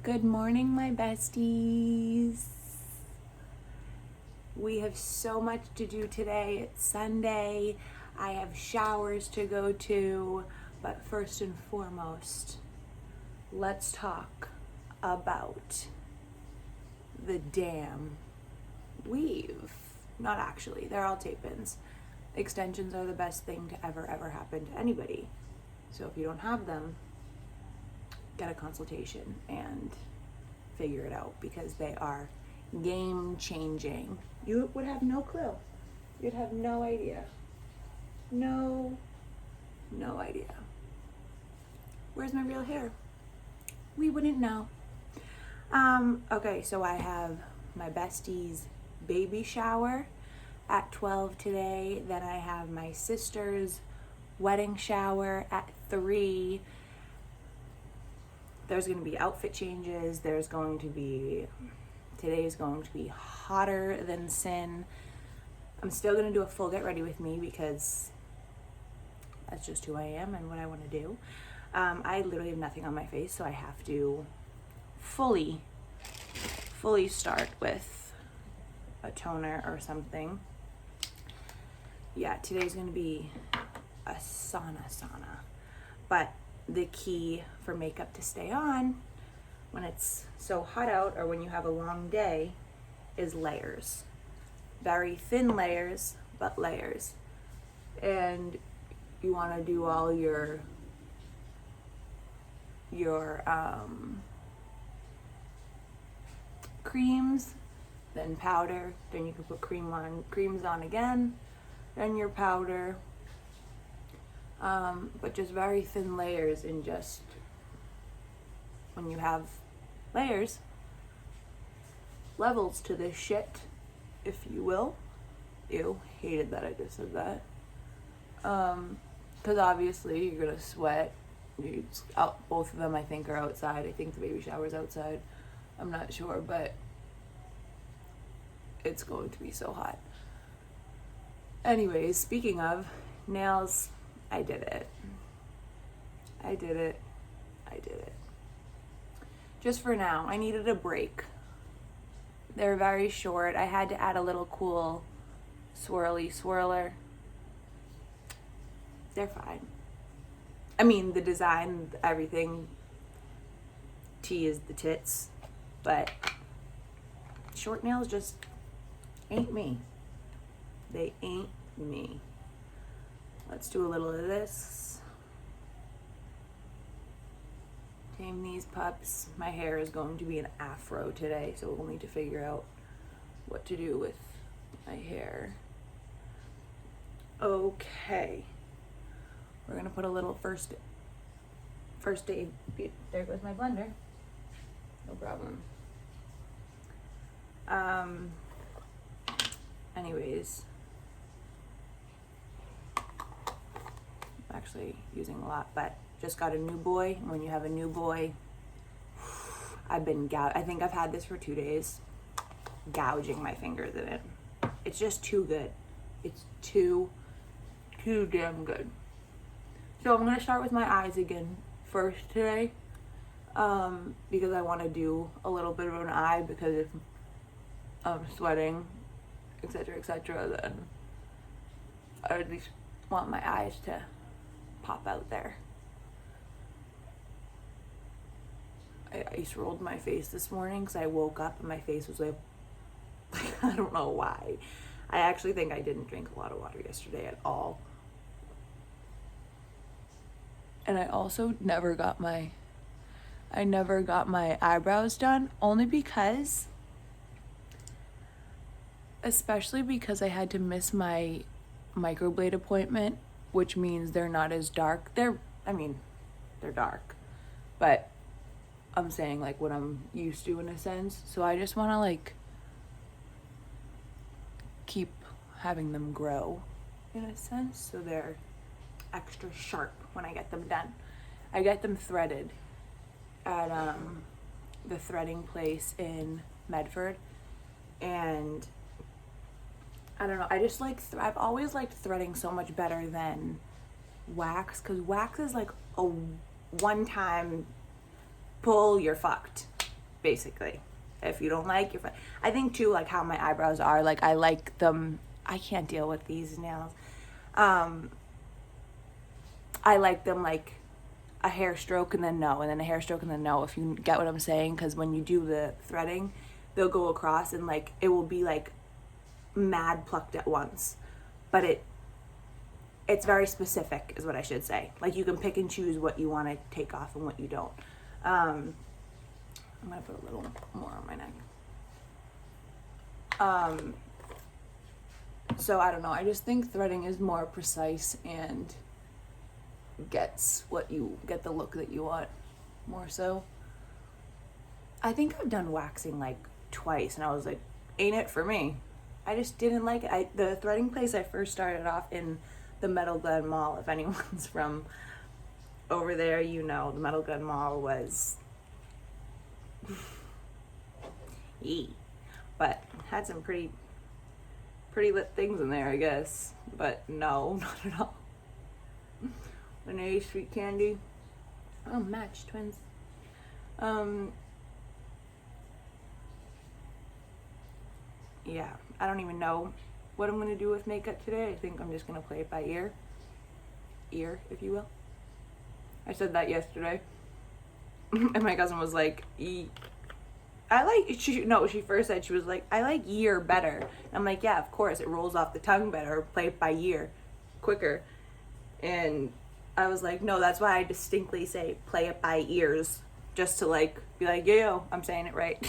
Good morning, my besties. We have so much to do today. It's Sunday. I have showers to go to. But first and foremost, let's talk about the damn weave. Not actually, they're all tape-ins. Extensions are the best thing to ever happen to anybody. So if you don't have them, get a consultation and figure it out, because they are game changing. You would have no clue. You'd have no idea. No idea. Where's my real hair? We wouldn't know. Okay, so I have my bestie's baby shower at 12 today. Then I have my sister's wedding shower at 3. There's going to be outfit changes. Today's going to be hotter than sin. I'm still going to do a full get ready with me because that's just who I am and what I want to do. I literally have nothing on my face, so I have to fully start with a toner or something. Yeah, today's going to be a sauna. But the key for makeup to stay on when it's so hot out or when you have a long day is layers. Very thin layers, but layers. And you want to do all your creams, then powder, then you can put creams on again, then your powder. But just very thin layers, and just when you have layers, levels to this shit, if you will. Ew, hated that I just said that. Because obviously you're gonna sweat. Both of them I think are outside. I think the baby shower's outside. I'm not sure, but it's going to be so hot. Anyways, speaking of nails, I did it. Just for now. I needed a break. They're very short. I had to add a little cool swirly swirler. They're fine. I mean, the design, everything, T is the tits, but short nails just ain't me. They ain't me. Let's do a little of this. Tame these pups. My hair is going to be an afro today, so we'll need to figure out what to do with my hair. Okay. We're gonna put a little first aid. There goes my blender. No problem. Anyways. I'm actually using a lot, but just got a new boy. When you have a new boy, I think I've had this for 2 days, gouging my fingers in it. It's just too good. It's too damn good. So I'm gonna start with my eyes again first today, because I want to do a little bit of an eye, because if I'm sweating, etc., then I at least want my eyes to pop out there. I ice rolled my face this morning because I woke up and my face was like I don't know why. I actually think I didn't drink a lot of water yesterday at all. And I also never got my eyebrows done, only because, especially because I had to miss my microblade appointment, which means they're not as dark. They're dark, but I'm saying like what I'm used to in a sense. So I just want to like keep having them grow in a sense, so they're extra sharp when I get them done. I get them threaded at the threading place in Medford, and I don't know, I just like I've always liked threading so much better than wax, because wax is like a one-time pull, you're fucked. basically. If you don't like, you're fine. I think too, like how my eyebrows are, like I like them. I can't deal with these nails. I like them like a hair stroke and then no, and then a hair stroke and then no, if you get what I'm saying. Because when you do the threading, they'll go across and like it will be like mad plucked at once. But it's very specific is what I should say. Like you can pick and choose what you want to take off and what you don't. I'm gonna put a little more on my neck. So I don't know, I just think threading is more precise and get the look that you want more so. I think I've done waxing like twice and I was like, ain't it for me. I just didn't like it. The threading place I first started off in the Metal Glen Mall, if anyone's from over there, you know, the Metal Glen Mall was but had some pretty lit things in there, I guess. But no, not at all. Vanilla sweet candy. Oh, match twins. Yeah, I don't even know what I'm gonna do with makeup today. I think I'm just gonna play it by ear, if you will. I said that yesterday, and my cousin was like, she first said, she was like, I like year better. And I'm like, yeah, of course, it rolls off the tongue better, play it by ear, quicker. And I was like, no, that's why I distinctly say play it by ears, just to like, be like, yo, I'm saying it right.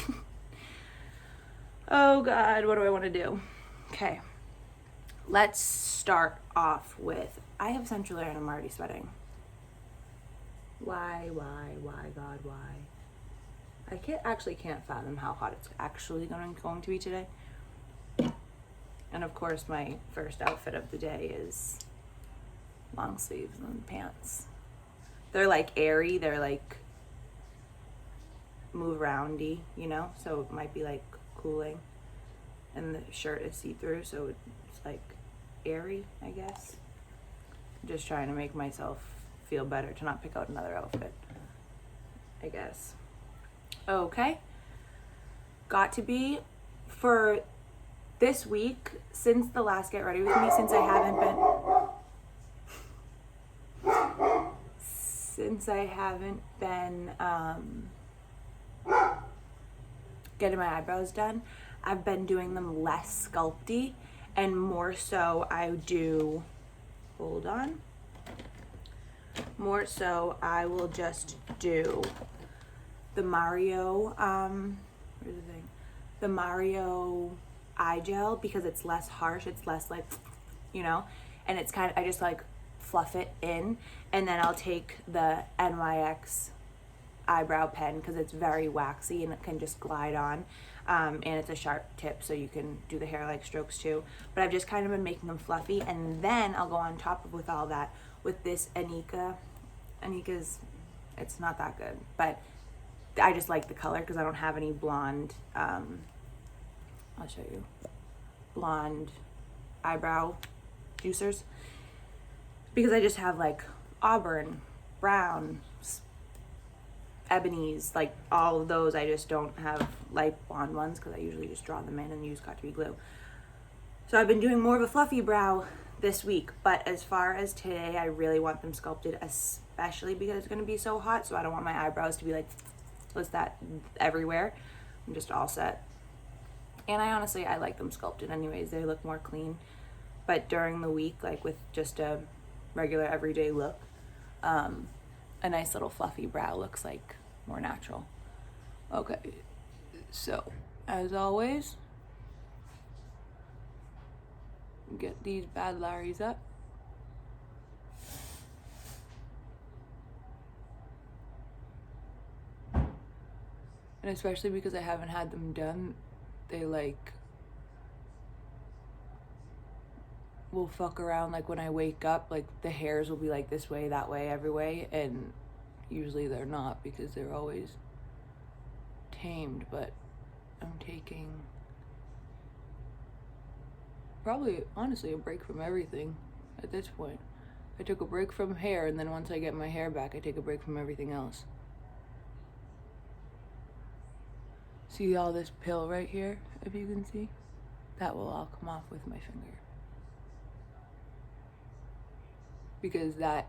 Oh God, what do I want to do? Okay, let's start off with, I have central air and I'm already sweating. Why, God, why? I can't fathom how hot it's actually going to be today. And of course, my first outfit of the day is long sleeves and pants. They're like airy, they're like move roundy, you know? So it might be like cooling. And the shirt is see-through, so it's like airy, I guess. I'm just trying to make myself feel better to not pick out another outfit, I guess. Okay. Got to be for this week, since the last Get Ready With Me, since I haven't been getting my eyebrows done, I've been doing them less sculpty and more so I will just do the Mario eye gel, because it's less harsh, it's less like, you know, and it's kind of, I just like fluff it in, and then I'll take the NYX eyebrow pen because it's very waxy and it can just glide on, and it's a sharp tip so you can do the hair like strokes too, but I've just kind of been making them fluffy, and then I'll go on top of with all that with this Anika's, it's not that good, but I just like the color because I don't have any blonde, I'll show you, blonde eyebrow juicers, because I just have like auburn, brown, ebonies, like all of those. I just don't have light blonde ones because I usually just draw them in and use Got2b glue. So I've been doing more of a fluffy brow this week, but as far as today, I really want them sculpted, especially because it's going to be so hot, so I don't want my eyebrows to be like, what's that, everywhere. I'm just all set. And I like them sculpted anyways. They look more clean. But during the week, like with just a regular everyday look, a nice little fluffy brow looks like more natural. Okay, so as always, get these bad Larrys up. And especially because I haven't had them done, they like will fuck around. Like when I wake up, like the hairs will be like this way, that way, every way, and usually they're not because they're always tamed. But I'm taking probably honestly a break from everything at this point. I took a break from hair, and then once I get my hair back, I take a break from everything else. See all this pill right here, if you can see? That will all come off with my finger. Because that,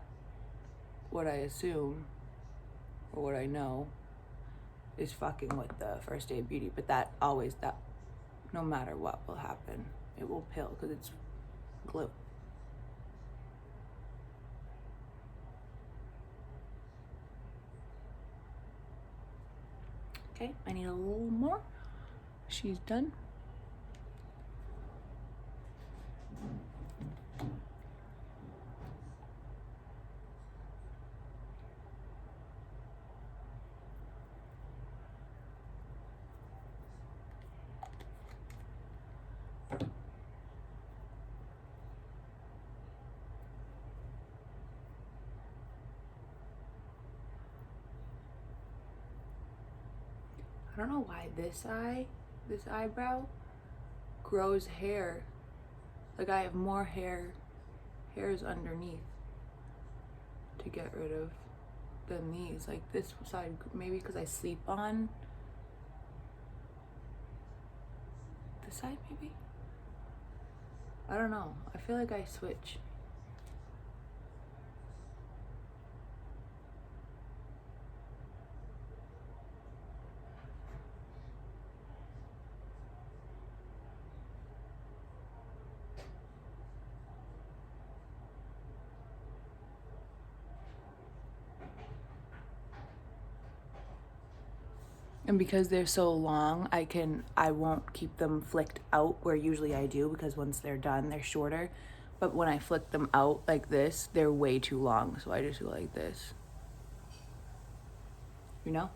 what I assume, or what I know, is fucking with the First Aid Beauty. But that always, that no matter what will happen, it will pill because it's glue. Okay, I need a little more. She's done. I don't know why this eyebrow grows hair. Like I have more hairs underneath to get rid of than these. Like this side, maybe because I sleep on this side, maybe? I don't know. I feel like I switch. And because they're so long, I won't keep them flicked out where usually I do, because once they're done, they're shorter. But when I flick them out like this, they're way too long. So I just go like this. You know?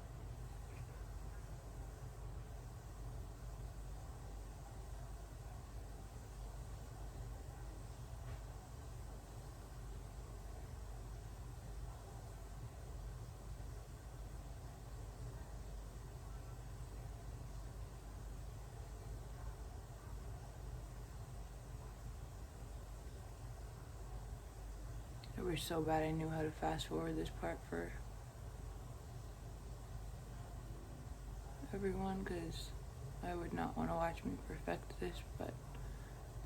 I wish so bad I knew how to fast forward this part for everyone, because I would not want to watch me perfect this, but at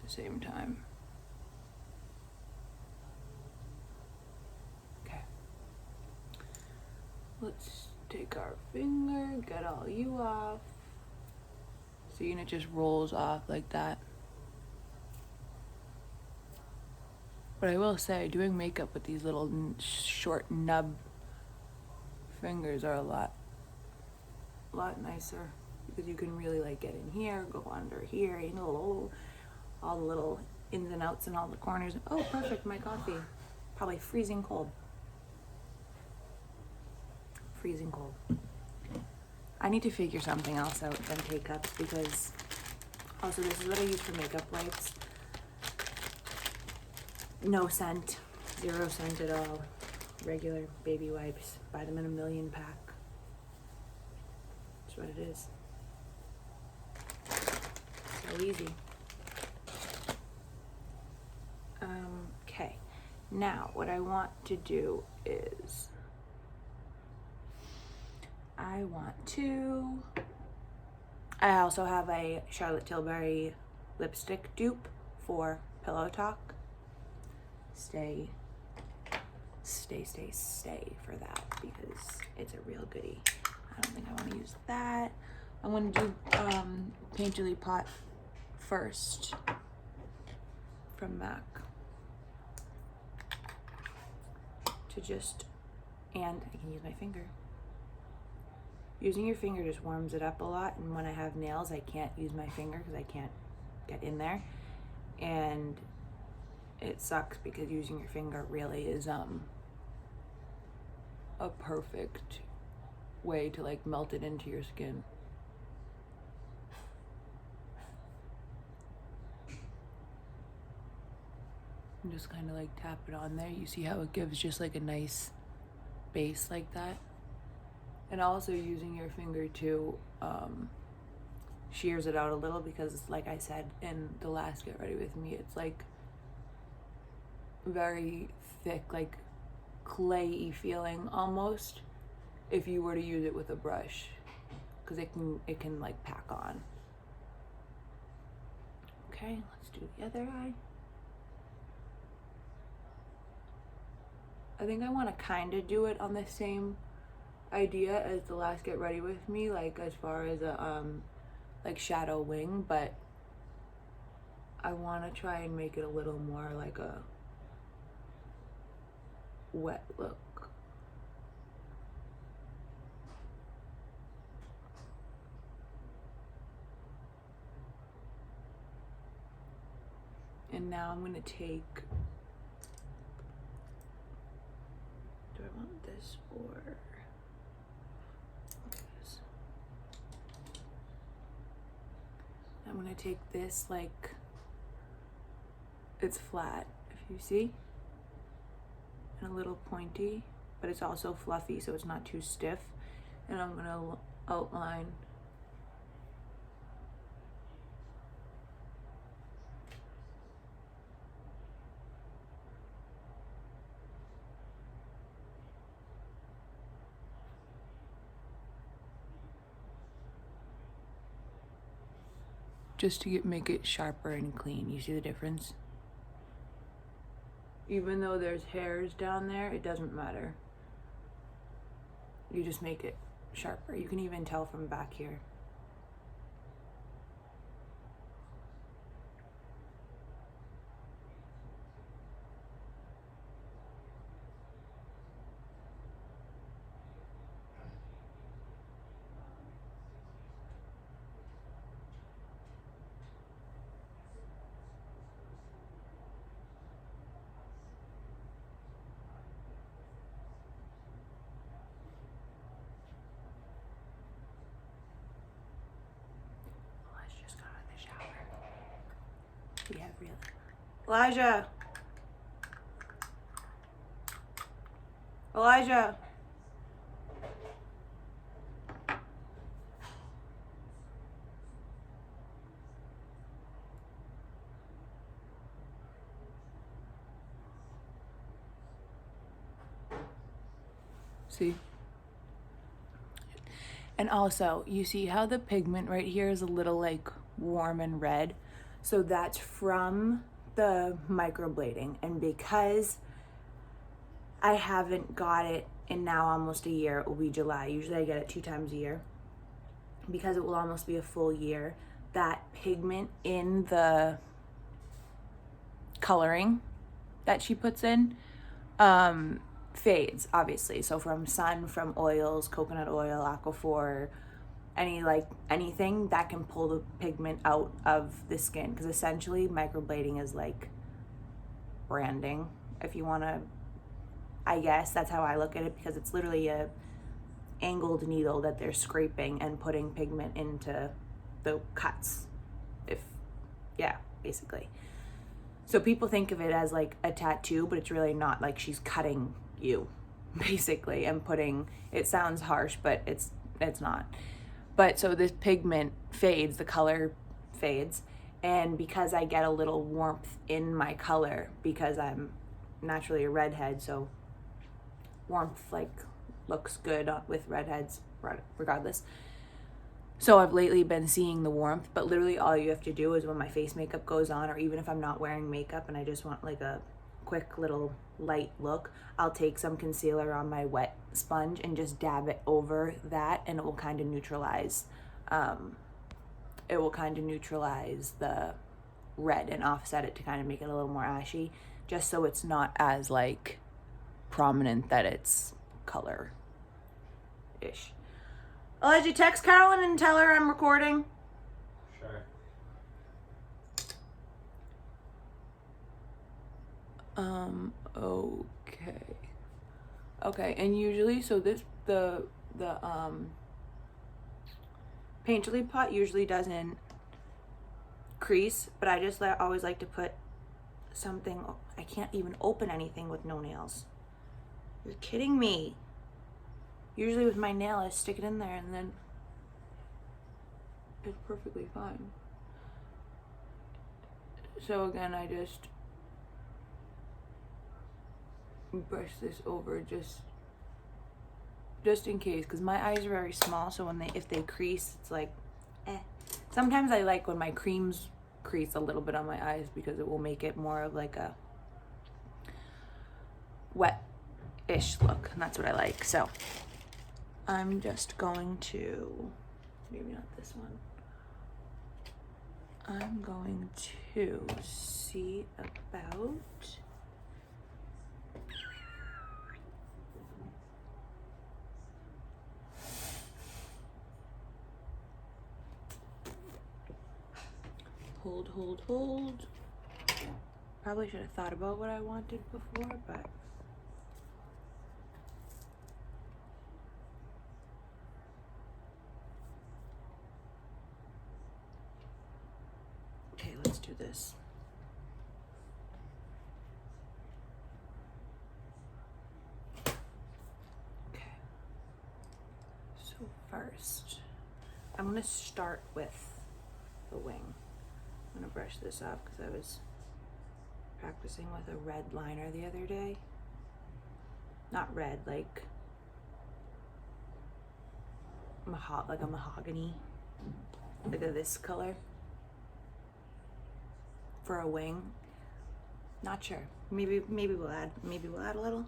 the same time. Okay. Let's take our finger, get all you off. See, and it just rolls off like that. But I will say, doing makeup with these little short nub fingers are a lot nicer, because you can really like get in here, go under here, you know, all the little ins and outs and all the corners. Oh, perfect, my coffee. Probably freezing cold. Freezing cold. I need to figure something else out than K-cups, because also this is what I use for makeup wipes. No scent, 0 scent at all. Regular baby wipes. Buy them in a million pack. That's what it is. So easy. Okay. Now, what I want to do is I also have a Charlotte Tilbury lipstick dupe for Pillow Talk. Stay for that, because it's a real goodie. I don't think I want to use that. I'm going to do Painterly Pot first from MAC. And I can use my finger. Using your finger just warms it up a lot, and when I have nails, I can't use my finger because I can't get in there. And it sucks because using your finger really is a perfect way to like melt it into your skin. And just kind of like tap it on there. You see how it gives just like a nice base like that? And also using your finger to shears it out a little, because like I said in the last Get Ready With Me, it's like very thick, like clay-y feeling almost, if you were to use it with a brush, because it can like pack on. Okay, let's do the other eye. I think I want to kind of do it on the same idea as the last Get Ready With Me, like as far as a like shadow wing, but I want to try and make it a little more like a wet look. And now I'm going to take, do I want this or this? I'm going to take this, like, it's flat, if you see, and a little pointy, but it's also fluffy, so it's not too stiff. And I'm going to outline just to make it sharper and clean. You see the difference? Even though there's hairs down there, it doesn't matter. You just make it sharper. You can even tell from back here. Yeah, really. Elijah! Elijah! See? And also, you see how the pigment right here is a little like warm and red? So that's from the microblading. And because I haven't got it in now almost a year, it will be July. Usually I get it 2 times a year. Because it will almost be a full year, that pigment in the coloring that she puts in fades, obviously. So from sun, from oils, coconut oil, aquaphor, anything that can pull the pigment out of the skin, because essentially microblading is like branding, if you want to, I guess that's how I look at it, because it's literally a angled needle that they're scraping and putting pigment into the cuts, basically. So people think of it as like a tattoo, but it's really not. Like, she's cutting you basically and putting, it sounds harsh, but it's not. But so this pigment fades, the color fades, and because I get a little warmth in my color, because I'm naturally a redhead, so warmth like looks good with redheads regardless. So I've lately been seeing the warmth, but literally all you have to do is when my face makeup goes on, or even if I'm not wearing makeup and I just want like a quick little light look, I'll take some concealer on my wet sponge and just dab it over that, and it will kind of neutralize the red and offset it to kind of make it a little more ashy, just so it's not as like prominent that it's color ish. Elijah, text Carolyn and tell her I'm recording. Sure. Okay, and usually, so this, the Painterly pot usually doesn't crease, but I just always like to put something, I can't even open anything with no nails. You're kidding me. Usually with my nail, I stick it in there and then it's perfectly fine. So again, I just brush this over just just in case, because my eyes are very small, so if they crease, it's like, eh. Sometimes I like when my creams crease a little bit on my eyes because it will make it more of like a wet-ish look, and that's what I like. So I'm just going to, maybe not this one, I'm going to see about hold. Probably should have thought about what I wanted before, but okay, let's do this. Okay. So first, I'm gonna start with the wing. I'm gonna brush this off because I was practicing with a red liner the other day. Not red, like a mahogany, like a this color for a wing. Not sure. Maybe we'll add a little.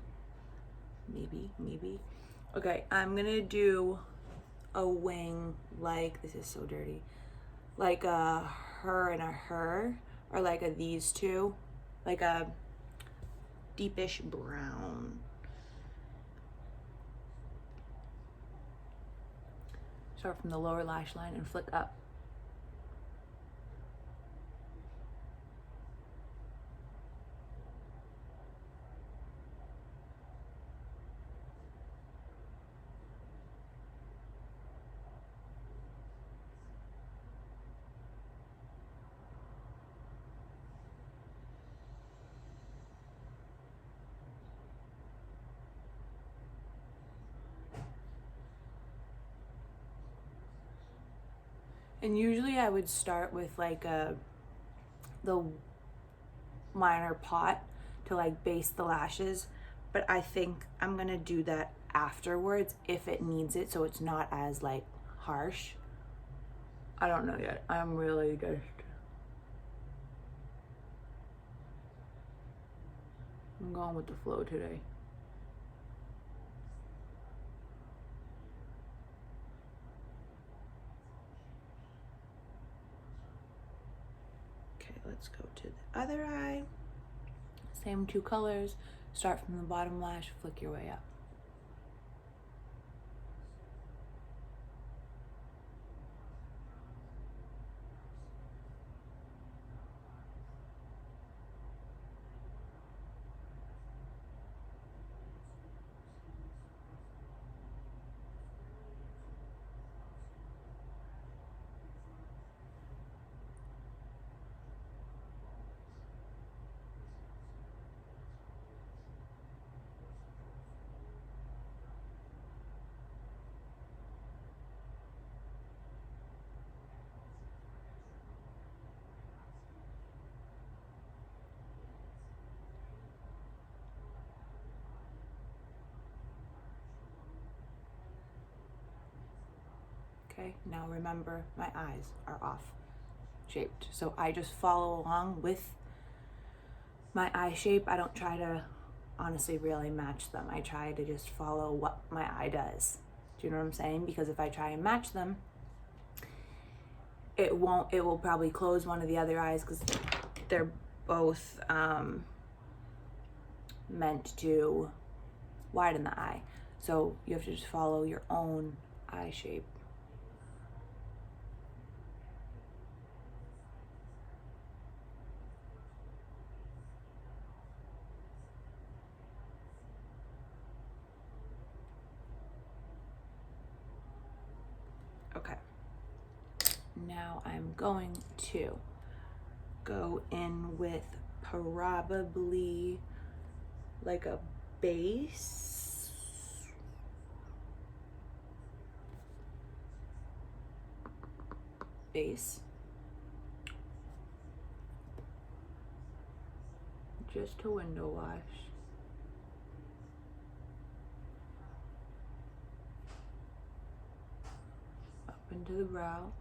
Maybe. Okay, I'm gonna do a wing like, this is so dirty, like a her and a her, or like a these two, like a deepish brown. Start from the lower lash line and flick up. And usually I would start with like the minor pot to like base the lashes, but I think I'm gonna do that afterwards if it needs it, so it's not as like harsh. I don't know yet. I'm really just, I'm going with the flow today. Okay, let's go to the other eye. Same two colors. Start from the bottom lash, flick your way up. Okay, now remember my eyes are off shaped, so I just follow along with my eye shape. I don't try to honestly really match them. I try to just follow what my eye does. Do you know what I'm saying? Because if I try and match them, it will probably close one of the other eyes because they're both meant to widen the eye. So you have to just follow your own eye shape. Okay. Now I'm going to go in with probably like a base. Just to window wash. onto the brow.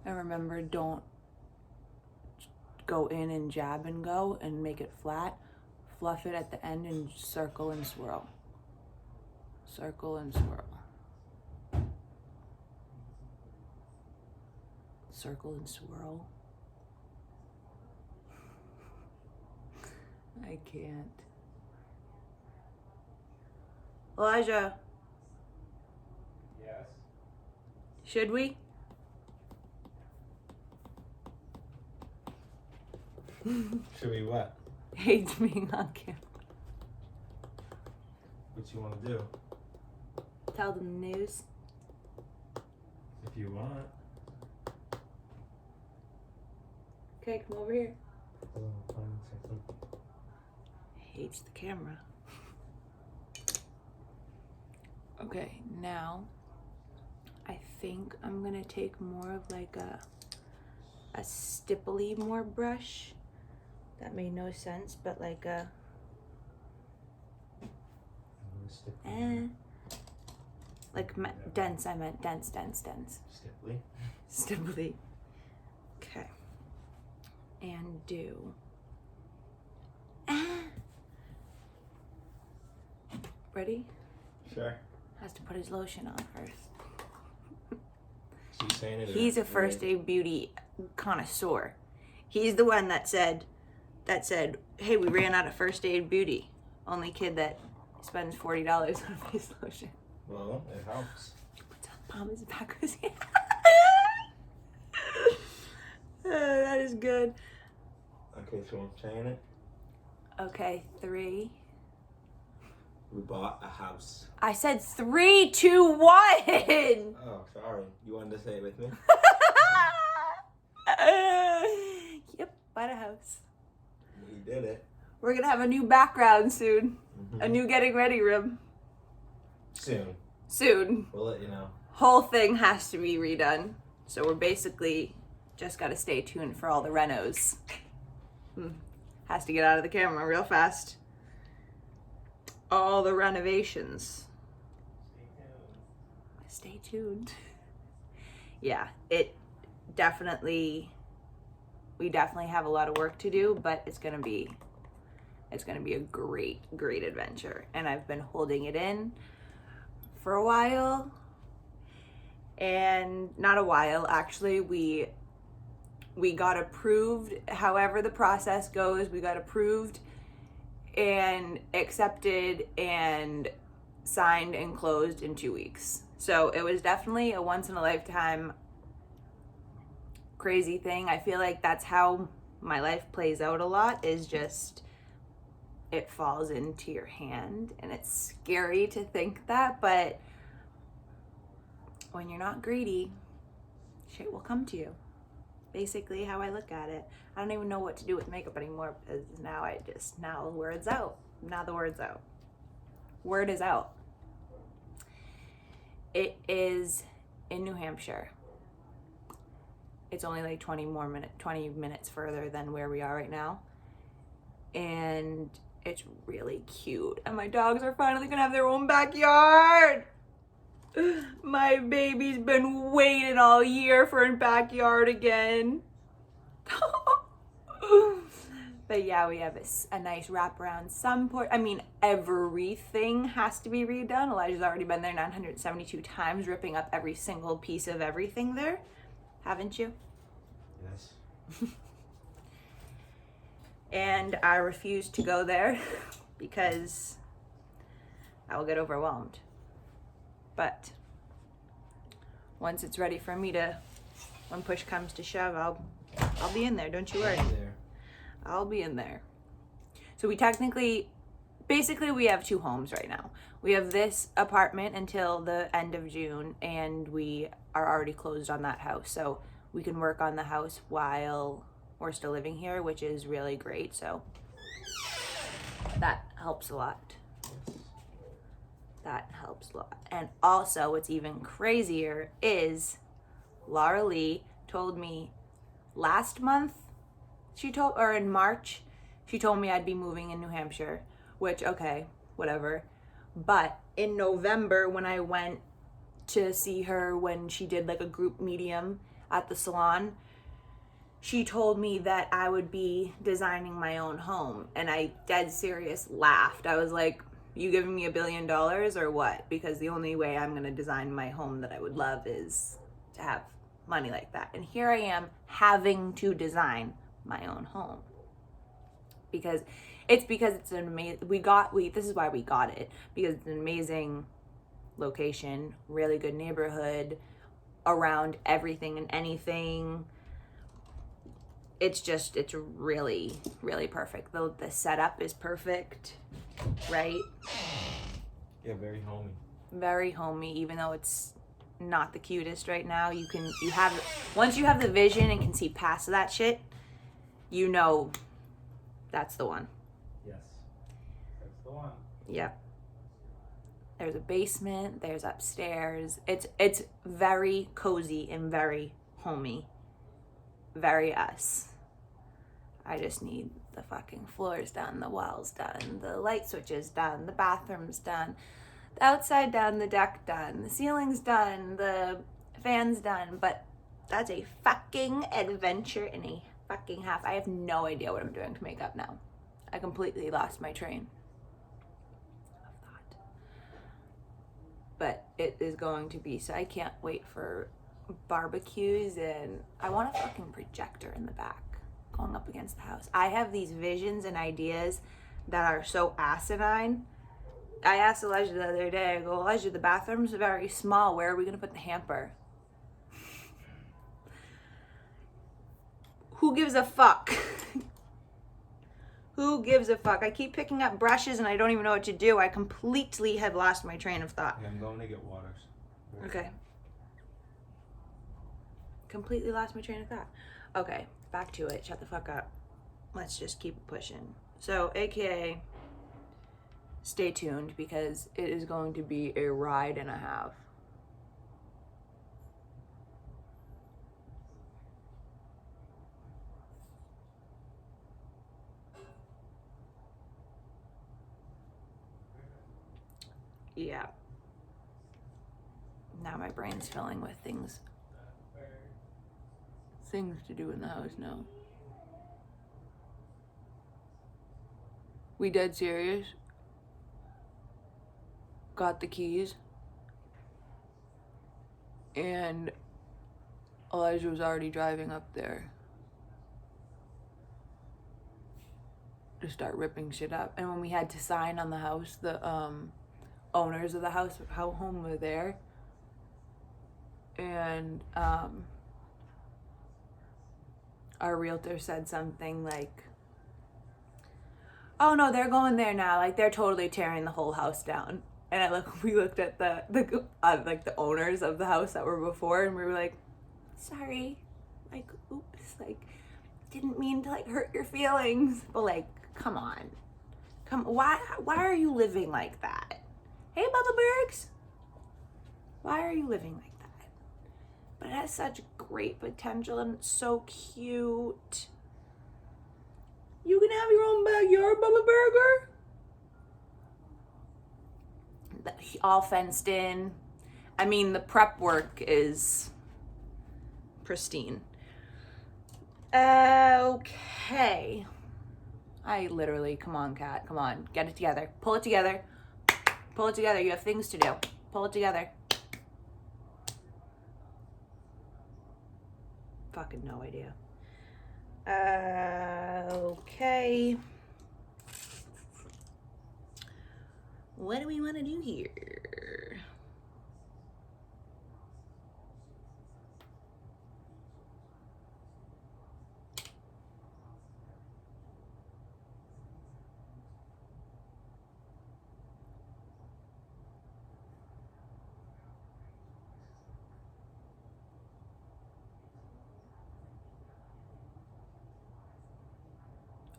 And remember, don't go in and jab and go and make it flat. Fluff it at the end and circle and swirl. Circle and swirl. Circle and swirl. I can't. Elijah. Yes. Should we? Should we what? Hates being on camera. What you want to do? Tell them the news. If you want. Okay, come over here. Hold on, hold on a second. Hates the camera. Okay, now I think I'm gonna take more of like a stipply more brush. That made no sense, but like a dense. I meant dense. Stipply. Stipply. Okay. And do. Ready? Sure. Has to put his lotion on first. So you saying it? He's a first aid beauty connoisseur. He's the one that said, hey, we ran out of first aid beauty. Only kid that spends $40 on face lotion. Well, it helps. He puts on the palm of his back of his hand. That is good. Okay, so I'm saying it. Okay, 3. We bought a house. I said 3, 2, 1. Oh, sorry. You wanted to say it with me? Yep, bought a house. We did it. We're gonna have a new background soon. Mm-hmm. A new getting ready room. Soon. We'll let you know. Whole thing has to be redone. So we're basically just gotta stay tuned for all the renos. Has to get out of the camera real fast. All the renovations. Stay tuned. Yeah, we definitely have a lot of work to do, but it's gonna be a great adventure. And I've been holding it in for a while. And not a while, actually, we got approved. However the process goes, we got approved and accepted and signed and closed in 2 weeks. So it was definitely a once in a lifetime crazy thing. I feel like that's how my life plays out a lot, is just it falls into your hand, and it's scary to think that, but when you're not greedy, shit will come to you. Basically how I look at it. I don't even know what to do with makeup anymore, because now the word's out. Now the word's out. Word is out. It is in New Hampshire. It's only like 20 minutes further than where we are right now. And it's really cute. And my dogs are finally gonna have their own backyard. My baby's been waiting all year for a backyard again. But yeah, we have a nice wraparound sunport. I mean, everything has to be redone. Elijah's already been there 972 times, ripping up every single piece of everything there. Haven't you? Yes. And I refuse to go there because I will get overwhelmed. But once it's ready for me to when push comes to shove, I'll be in there. Don't you worry. There. I'll be in there. So we basically we have 2 homes right now. We have this apartment until the end of June, and we are already closed on that house. So we can work on the house while we're still living here, which is really great. So that helps a lot. That helps a lot. And also, what's even crazier is Laura Lee told me last month, or in March, she told me I'd be moving in New Hampshire, which, okay, whatever. But in November, when I went to see her when she did like a group medium at the salon, she told me that I would be designing my own home. And I dead serious laughed. I was like, you giving me $1 billion or what? Because the only way I'm going to design my home that I would love is to have money like that. And here I am having to design my own home. Because it's an amazing, this is why we got it. Because it's an amazing location, really good neighborhood, around everything and anything. It's really, really perfect. The setup is perfect, right? Yeah, very homey. Very homey, even though it's not the cutest right now. Once you have the vision and can see past that shit, you know that's the one. Yes. That's the one. Yep. There's a basement, there's upstairs. It's very cozy and very homey. Very us. I just need the fucking floors done, the walls done, the light switches done, the bathrooms done, the outside done, the deck done, the ceilings done, the fans done. But that's a fucking adventure and a fucking half. I have no idea what I'm doing to make up now. I completely lost my train of thought. But it is going to be, so I can't wait for barbecues, and I want a fucking projector in the back going up against the house. I have these visions and ideas that are so asinine. I asked Elijah the other day, I go, Elijah, the bathroom's very small. Where are we going to put the hamper? Who gives a fuck? Who gives a fuck? I keep picking up brushes and I don't even know what to do. I completely have lost my train of thought. Yeah, I'm going to get waters. Okay. Completely lost my train of thought. Okay, back to it. Shut the fuck up. Let's just keep pushing. So, AKA, stay tuned because it is going to be a ride and a half. Yeah. Now my brain's filling with things to do in the house now. We dead serious. Got the keys. And Elijah was already driving up there to start ripping shit up. And when we had to sign on the house, the owners of the house, home were there. And our realtor said something like, oh no, they're going there now. Like they're totally tearing the whole house down. And we looked at the like the owners of the house that were before, and we were like, sorry, like oops, like didn't mean to like hurt your feelings, but like come on, why are you living like that? Hey Bubba Bergs, why are you living like that? But it has such great potential and it's so cute. You can have your own backyard, Bubba Burger. All fenced in. I mean, the prep work is pristine. Okay. I literally, come on, cat. Come on. Get it together. Pull it together. Pull it together. You have things to do. Pull it together. Fucking no idea. Okay. What do we want to do here?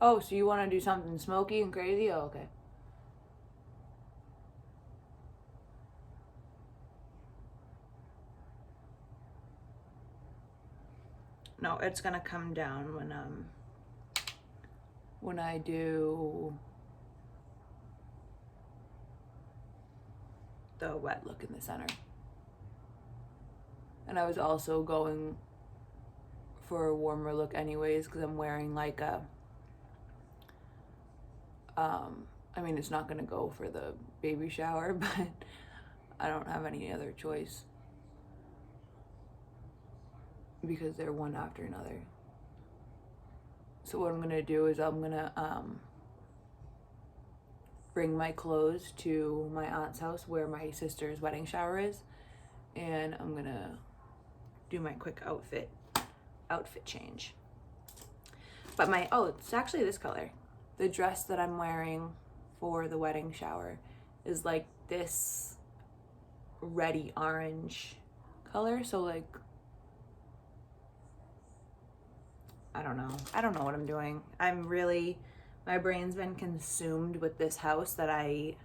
Oh, so you want to do something smoky and crazy? Oh, okay. No, it's gonna come down when I do the wet look in the center. And I was also going for a warmer look anyways because I'm wearing like a I mean, it's not gonna go for the baby shower, but I don't have any other choice because they're one after another. So what I'm gonna do is I'm gonna bring my clothes to my aunt's house where my sister's wedding shower is, and I'm gonna do my quick outfit change. But it's actually this color. The dress that I'm wearing for the wedding shower is like this reddy orange color. So like, I don't know what I'm doing. My brain's been consumed with this house that I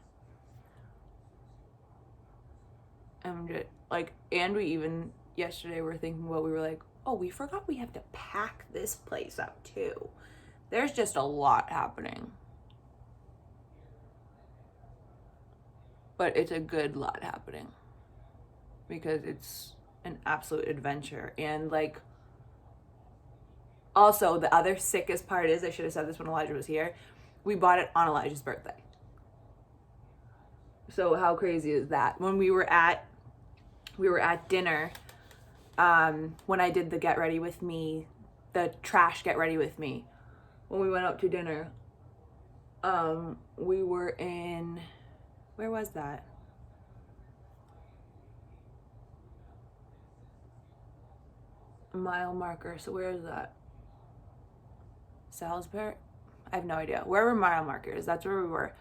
am just like, and we even yesterday were thinking about, we were like, oh, we forgot we have to pack this place up too. There's just a lot happening. But it's a good lot happening because it's an absolute adventure. And like, also the other sickest part is, I should have said this when Elijah was here, we bought it on Elijah's birthday. So how crazy is that? When we were at dinner, when I did the get ready with me, the trash get ready with me, when we went out to dinner, we were in, where was that? A mile marker. So where is that? Salisbury? I have no idea. Where were mile markers? That's where we were.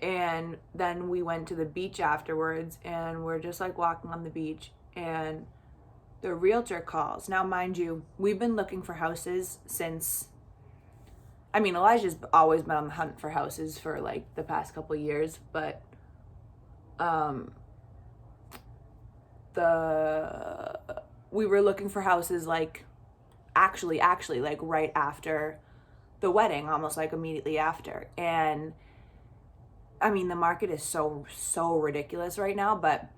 And then we went to the beach afterwards, and we're just like walking on the beach, and the realtor calls. Now, mind you, we've been looking for houses since, I mean, Elijah's always been on the hunt for houses for like the past couple of years, but we were looking for houses like actually like right after the wedding, almost like immediately after. And I mean, the market is so ridiculous right now, but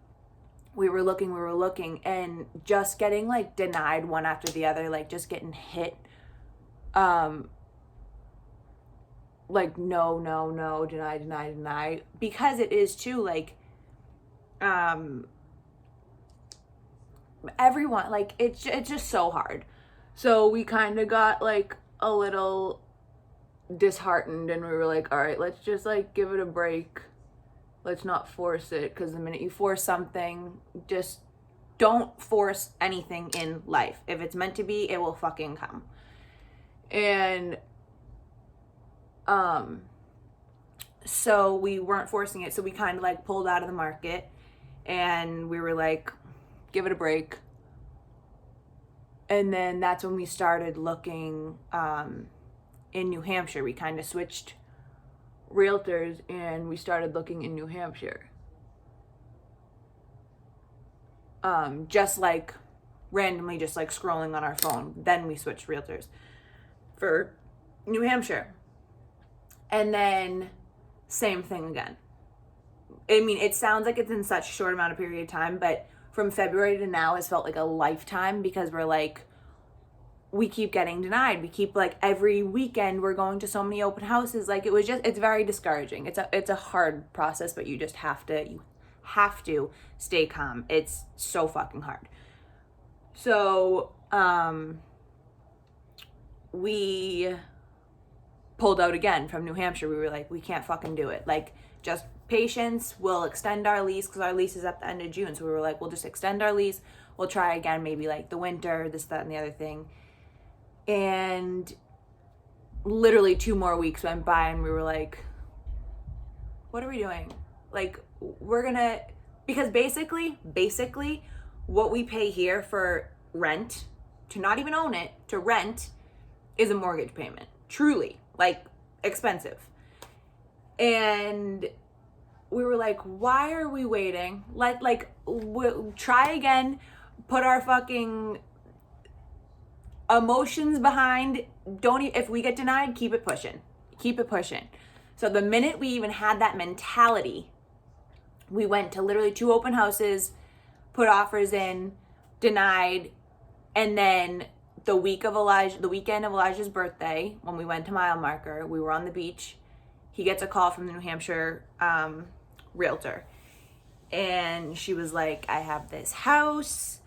we were looking and just getting like denied one after the other, like just getting hit. Like no, deny. Because it is too, like, everyone, like, it's just so hard. So we kind of got like a little disheartened, and we were like, all right, let's just like give it a break. Let's not force it, because the minute you force something, just don't force anything in life. If it's meant to be, it will fucking come. And so we weren't forcing it, so we kind of like pulled out of the market, and we were like, give it a break. And then that's when we started looking in New Hampshire. We kind of switched realtors, and we started looking in New Hampshire. Just like randomly, just like scrolling on our phone. Then we switched realtors for New Hampshire. And then same thing again. I mean, it sounds like it's in such a short amount of period of time, but from February to now has felt like a lifetime, because we're like, we keep getting denied. We keep like every weekend we're going to so many open houses. Like, it's very discouraging. It's a hard process, but you just have to stay calm. It's so fucking hard. So, we pulled out again from New Hampshire. We were like, we can't fucking do it. Like, just patience. We'll extend our lease, because our lease is at the end of June. So we were like, we'll just extend our lease. We'll try again, maybe like the winter, this, that, and the other thing. And literally 2 more weeks went by, and we were like, what are we doing? Like, because basically what we pay here for rent, to not even own it, to rent, is a mortgage payment. Truly. Like, expensive. And we were like, why are we waiting? We'll try again, put our fucking emotions behind. If we get denied, keep it pushing. Keep it pushing. So the minute we even had that mentality, we went to literally 2 open houses, put offers in, denied, and then the weekend of Elijah's birthday, when we went to mile marker, we were on the beach. He gets a call from the New Hampshire realtor, and she was like, I have this house,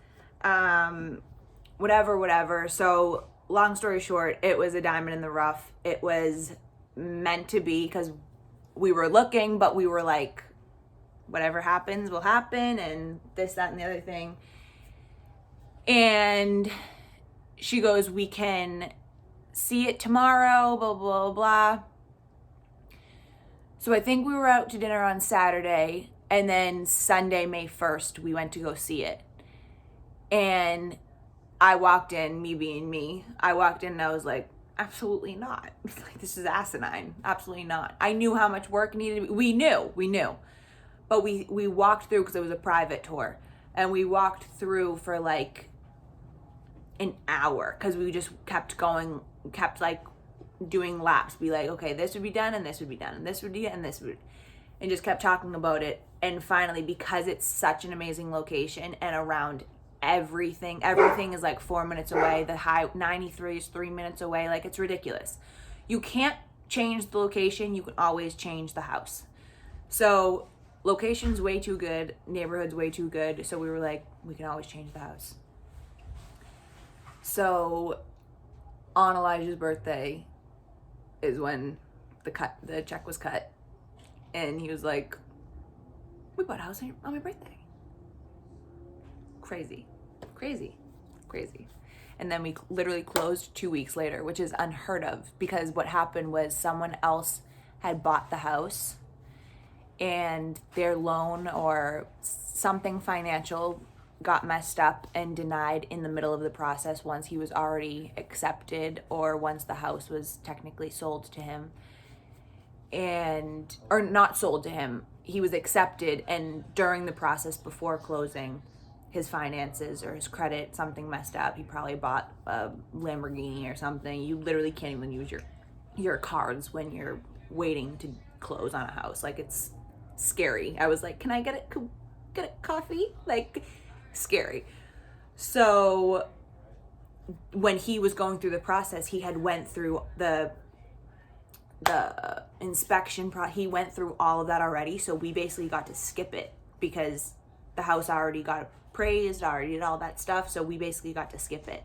whatever. So long story short, it was a diamond in the rough. It was meant to be, because we were looking, but we were like, whatever happens will happen, and this, that, and the other thing. And she goes, we can see it tomorrow, blah, blah, blah. So I think we were out to dinner on Saturday, and then Sunday, May 1st, we went to go see it. And I walked in, me being me, I walked in and I was like, absolutely not. Like, this is asinine. Absolutely not. I knew how much work needed to be. We knew. But we walked through, because it was a private tour, and we walked through for like an hour, because we just kept like doing laps, be like, okay, this would be done, and this would be done, and this would be, and this would, and just kept talking about it. And finally, because it's such an amazing location, and around everything is like 4 minutes away, the high 93 is 3 minutes away, like, it's ridiculous. You can't change the location, you can always change the house. So location's way too good, neighborhood's way too good, so we were like, we can always change the house. So on Elijah's birthday is when the check was cut, and he was like, we bought a house on my birthday. Crazy. And then we literally closed 2 weeks later, which is unheard of, because what happened was someone else had bought the house, and their loan or something financial got messed up and denied in the middle of the process, once he was already accepted, or once the house was technically sold to him, or not sold to him, he was accepted, and during the process before closing, his finances or his credit, something messed up. He probably bought a Lamborghini or something. You literally can't even use your cards when you're waiting to close on a house. Like, it's scary. I was like, can I get a coffee? Like, scary. So when he was going through the process, he had went through the inspection he went through all of that already, so we basically got to skip it, because the house already got appraised, already did all that stuff, so we basically got to skip it.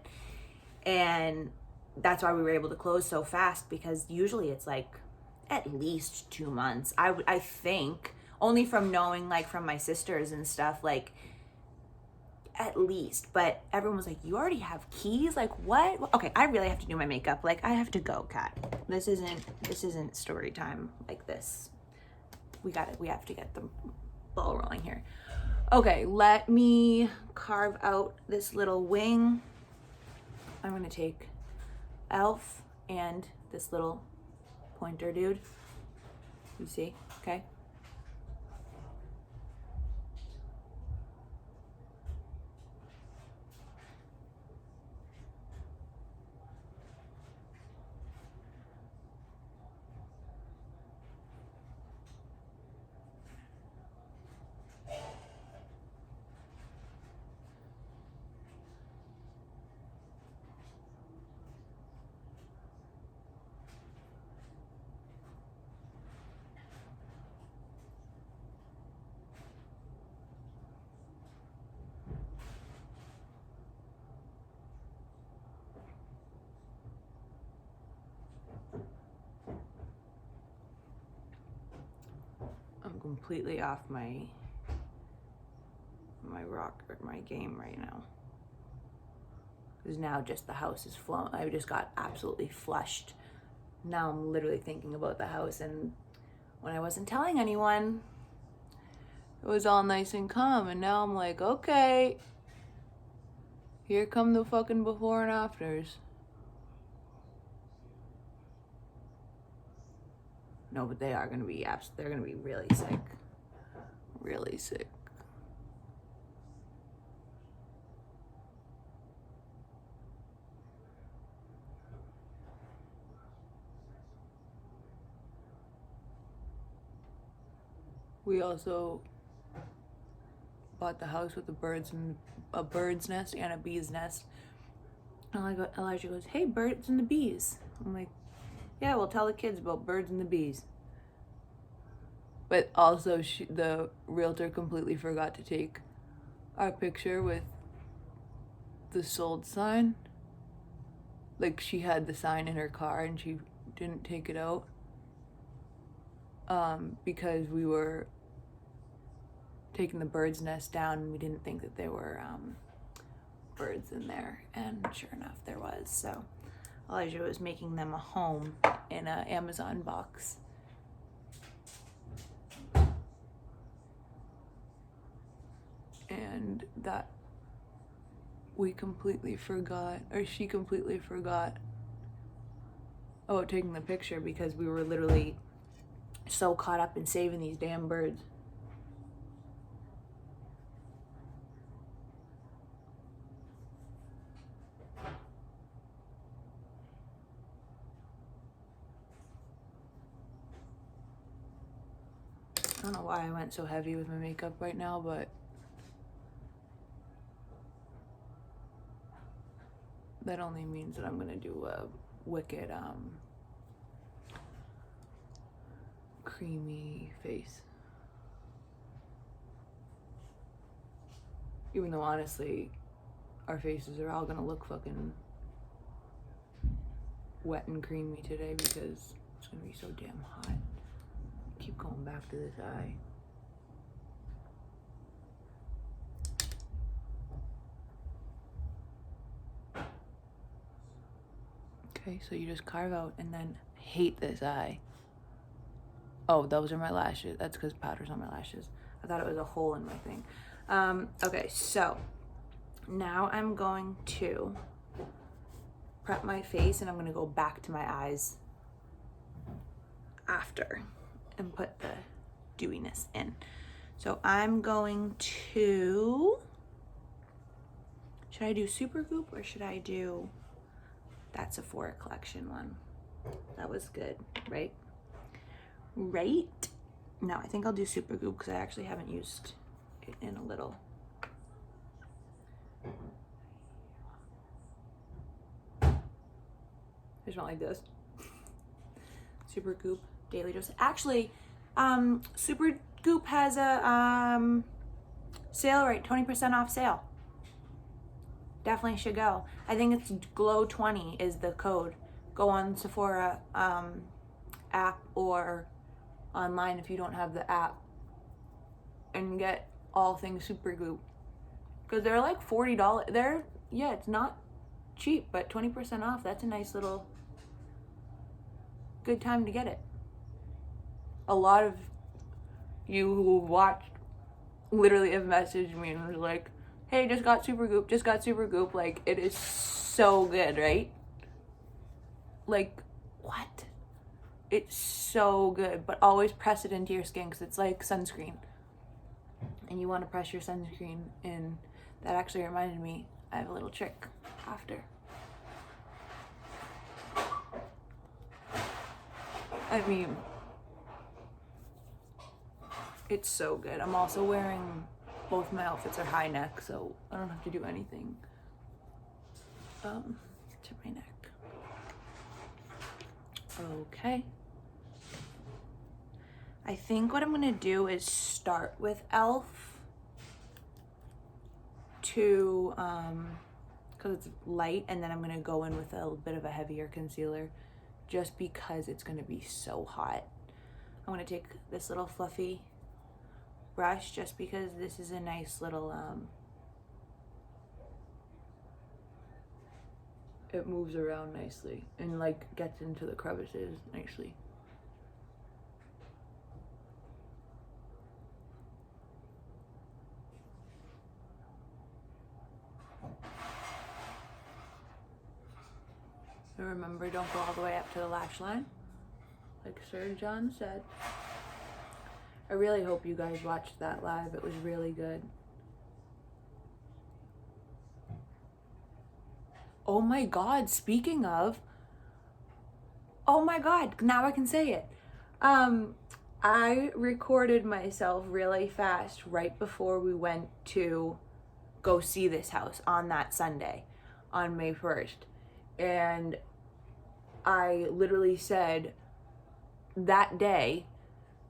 And that's why we were able to close so fast, because usually it's like at least 2 months. I think, only from knowing, like, from my sisters and stuff, like, at least. But everyone was like, you already have keys? Like, what? Okay, I really have to do my makeup. Like, I have to go, Kat. This isn't story time like this. We have to get the ball rolling here. Okay, let me carve out this little wing. I'm gonna take Elf and this little pointer dude. You see? Okay. I'm completely off my game right now, because now just the house is flown. I just got absolutely flushed. Now I'm literally thinking about the house, and when I wasn't telling anyone, it was all nice and calm, and now I'm like, okay, here come the fucking before and afters. No, but they are gonna be they're gonna be really sick. Really sick. We also bought the house with a bird's nest and a bee's nest. And Elijah goes, "Hey, birds and the bees." I'm like, "Yeah, we'll tell the kids about birds and the bees." But also, the realtor completely forgot to take our picture with the sold sign. Like, she had the sign in her car and she didn't take it out. Because we were taking the bird's nest down and we didn't think that there were birds in there, and sure enough there was. So Elijah was making them a home in an Amazon box. And that we completely forgot, or she completely forgot about taking the picture because we were literally so caught up in saving these damn birds. I don't know why I went so heavy with my makeup right now, but that only means that I'm gonna do a wicked creamy face. Even though honestly our faces are all gonna look fucking wet and creamy today because it's gonna be so damn hot. Keep going back to this eye. Okay, so you just carve out and then hate this eye. Oh, those are my lashes. That's because powder's on my lashes. I thought it was a hole in my thing. Okay, so now I'm going to prep my face and I'm gonna go back to my eyes after and put the dewiness in. So I'm going to, should I do Super Goop or should I do that Sephora collection one? That was good, right? Right? No, I think I'll do Super Goop because I actually haven't used it in a little. I smell like this. Super Goop Daily Dose. Actually, Super Goop has a sale rate, 20% off sale. Definitely should go. I think it's GLOW20 is the code. Go on Sephora app or online if you don't have the app and get all things Super Goop. Because they're like $40. Yeah, it's not cheap, but 20% off, that's a nice little good time to get it. A lot of you who watched literally have messaged me and was like, "Hey, just got Super Goop, just got Super Goop." Like, it is so good, right? Like, what? It's so good, but always press it into your skin because it's like sunscreen. And you want to press your sunscreen in. That actually reminded me, I have a little trick after. I mean, it's so good. I'm also wearing, both my outfits are high neck, so I don't have to do anything to my neck. Okay. I think what I'm gonna do is start with e.l.f. to, because it's light, and then I'm gonna go in with a little bit of a heavier concealer just because it's gonna be so hot. I'm gonna take this little fluffy brush just because this is a nice little, it moves around nicely and like gets into the crevices nicely. So remember, don't go all the way up to the lash line. like Sir John said. I really hope you guys watched that live. It was really good. Oh my God, speaking of, oh my God, now I can say it. I recorded myself really fast right before we went to go see this house on that Sunday, on May 1st. And I literally said that day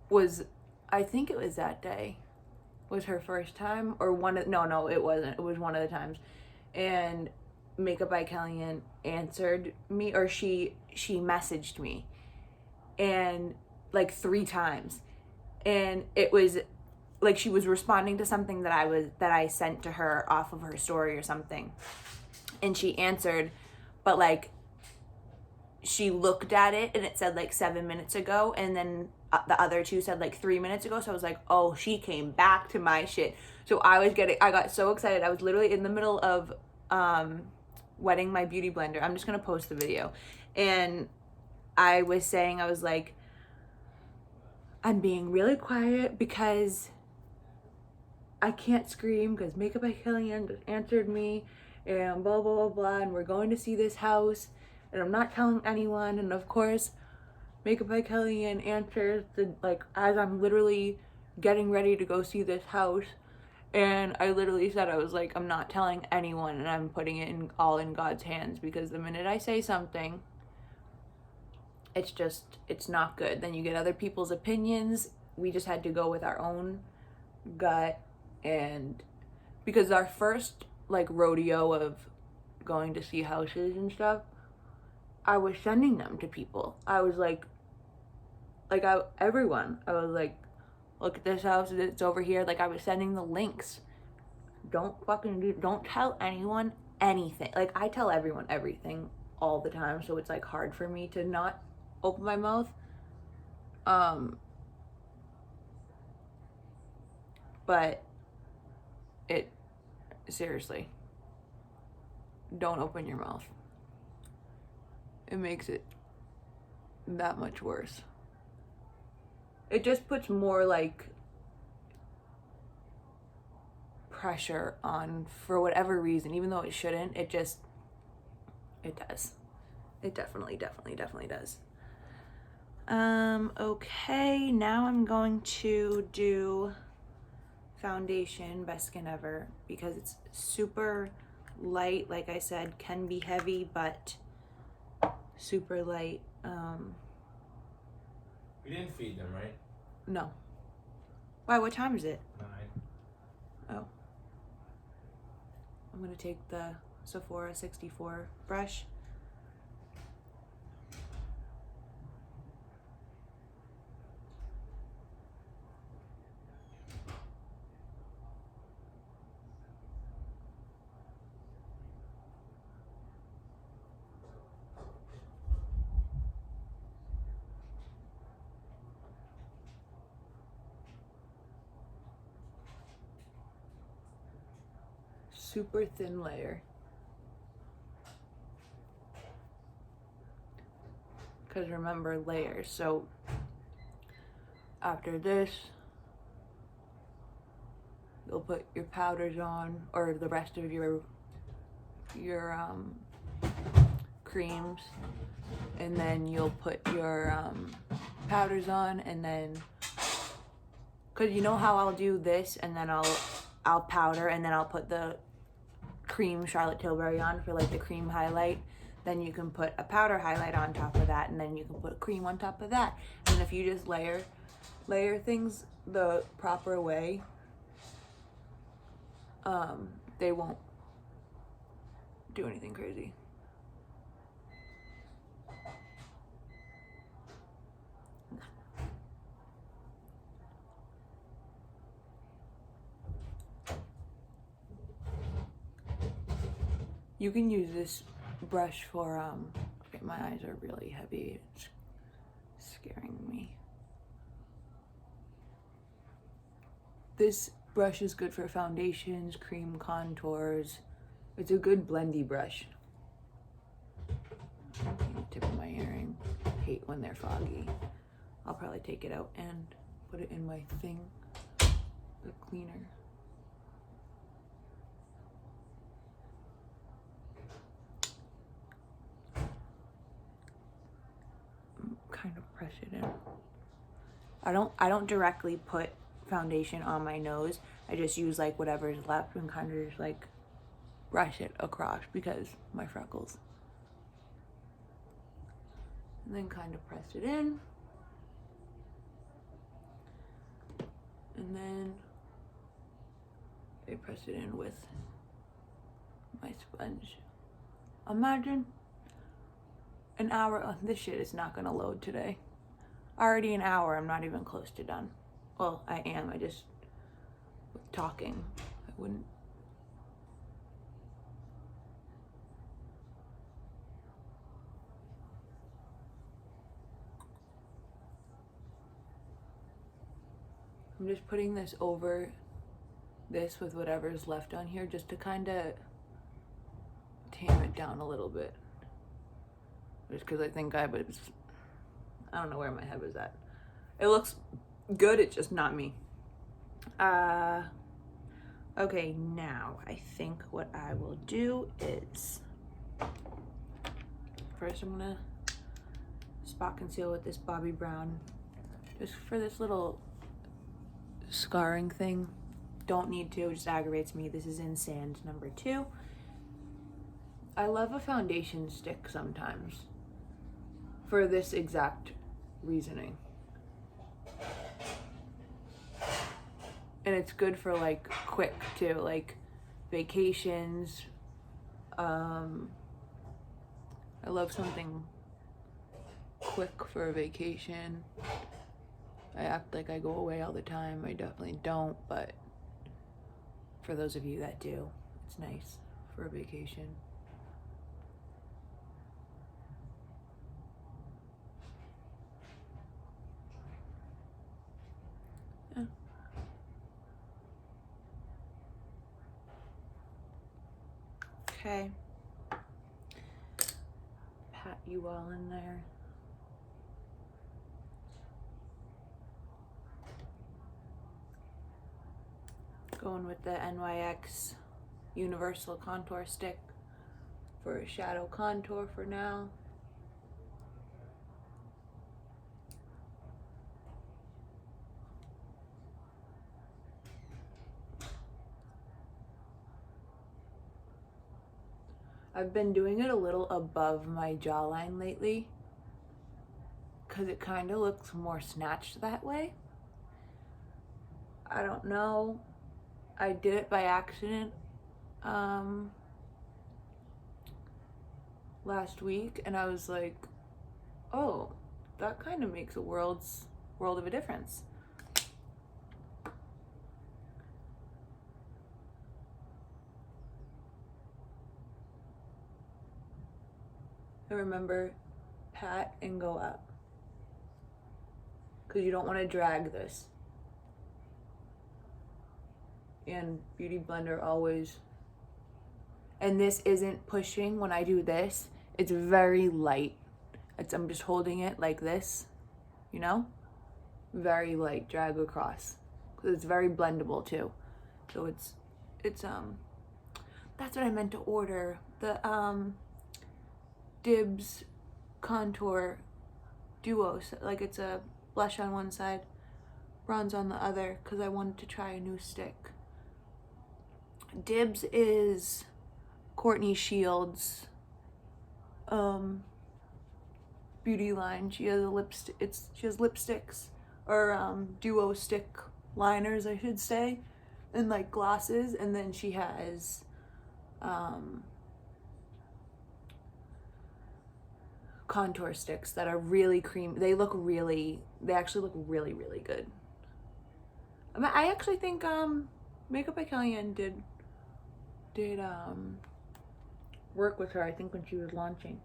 was, I think it was that day, was her first time, or no, it wasn't. It was one of the times. And Makeup by Kellyanne answered me, or she messaged me, and like 3 times, and it was like she was responding to something that I sent to her off of her story or something, and she answered, but like she looked at it and it said like 7 minutes ago, and then the other 2 said like 3 minutes ago. So I was like, oh, she came back to my shit. So I got so excited. I was literally in the middle of wetting my beauty blender. I'm just gonna post the video. And I was saying, I was like, I'm being really quiet because I can't scream because Makeup by Kellyanne just answered me and blah, blah, blah, blah, and we're going to see this house and I'm not telling anyone. And of course, Makeup by Kellyanne answers as I'm literally getting ready to go see this house. And I literally said, I was like, I'm not telling anyone, and I'm putting it all in God's hands, because the minute I say something, it's not good. Then you get other people's opinions. We just had to go with our own gut. And because our first rodeo of going to see houses and stuff, I was sending them to people. I was everyone. I was like, look at this house, it's over here. I was sending the links. Don't tell anyone anything. I tell everyone everything all the time, so it's hard for me to not open my mouth. But seriously, don't open your mouth. It makes it that much worse. It just puts more pressure on, for whatever reason, even though it shouldn't. It does. It definitely does. Okay, now I'm going to do foundation, Best Skin Ever, because it's super light. Like I said, can be heavy, but super light. We didn't feed them, right? No. Why, what time is it? 9. Oh. I'm gonna take the Sephora 64 brush. Super thin layer. Because remember, layers. So after this, you'll put your powders on, or the rest of your creams, and then you'll put your powders on, and then, because you know how I'll do this, and then I'll powder, and then I'll put the cream Charlotte Tilbury on for the cream highlight. Then you can put a powder highlight on top of that, and then you can put cream on top of that. And if you just layer things the proper way, they won't do anything crazy. You can use this brush for, okay, my eyes are really heavy. It's scaring me. This brush is good for foundations, cream contours. It's a good blendy brush. Tip of my earring. Hate when they're foggy. I'll probably take it out and put it in my thing, the cleaner. Kind of press it in. I don't directly put foundation on my nose. I just use like whatever's left and kind of just like brush it across because my freckles. And then kind of press it in. And then I press it in with my sponge. Imagine an hour. Oh, this shit is not gonna load today. Already an hour, I'm not even close to done. Well, I am, I just, with talking, I wouldn't. I'm just putting this over this with whatever's left on here just to kind of tame it down a little bit. Just because I think I don't know where my head was at. It looks good, it's just not me. Okay, now I think what I will do is, first I'm gonna spot conceal with this Bobbi Brown, just for this little scarring thing. Don't need to, it just aggravates me. This is in Sand number 2. I love a foundation stick sometimes for this exact reasoning. And it's good for like quick too, like vacations. I love something quick for a vacation. I act like I go away all the time. I definitely don't, but for those of you that do, it's nice for a vacation. Yeah. Okay. Pat you all in there. Going with the NYX Universal Contour Stick for a shadow contour for now. I've been doing it a little above my jawline lately because it kind of looks more snatched that way. I don't know. I did it by accident last week, and I was like, oh, that kind of makes a world of a difference. And remember, pat and go up, because you don't want to drag this. And Beauty Blender always, and this isn't pushing when I do this, it's very light. I'm just holding it like this, you know? Very light drag across, because it's very blendable too. So it's that's what I meant to order. The Dibs contour duo, like it's a blush on one side, bronze on the other, because I wanted to try a new stick. Dibs is Courtney Shields' beauty line. She has she has lipsticks, or duo stick liners, I should say, and like glosses, and then she has contour sticks that are really creamy. They actually look really, really good. I actually think Makeup by Kellyanne did work with her, I think, when she was launching.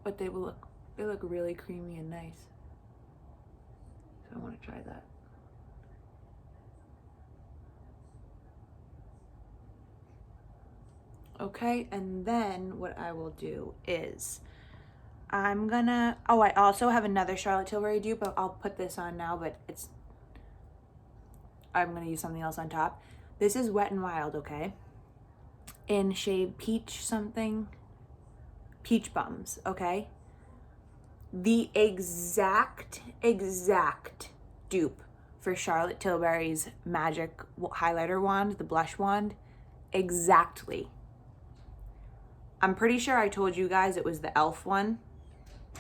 But they look really creamy and nice. So I want to try that. Okay, and then what I will do is I'm gonna, oh, I also have another Charlotte Tilbury dupe, but I'll put this on now, but I'm gonna use something else on top. This is Wet n Wild, okay? In shade peach something, peach bums, okay? The exact dupe for Charlotte Tilbury's magic highlighter wand, the blush wand, exactly. I'm pretty sure I told you guys it was the e.l.f. one.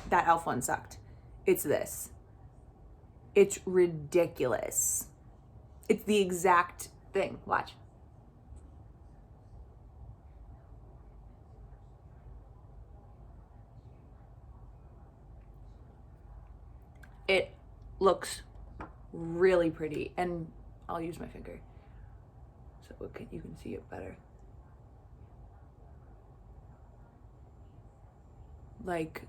That e.l.f. one sucked. It's this. It's ridiculous. It's the exact thing. Watch. It looks really pretty, and I'll use my finger so you can see it better. Like,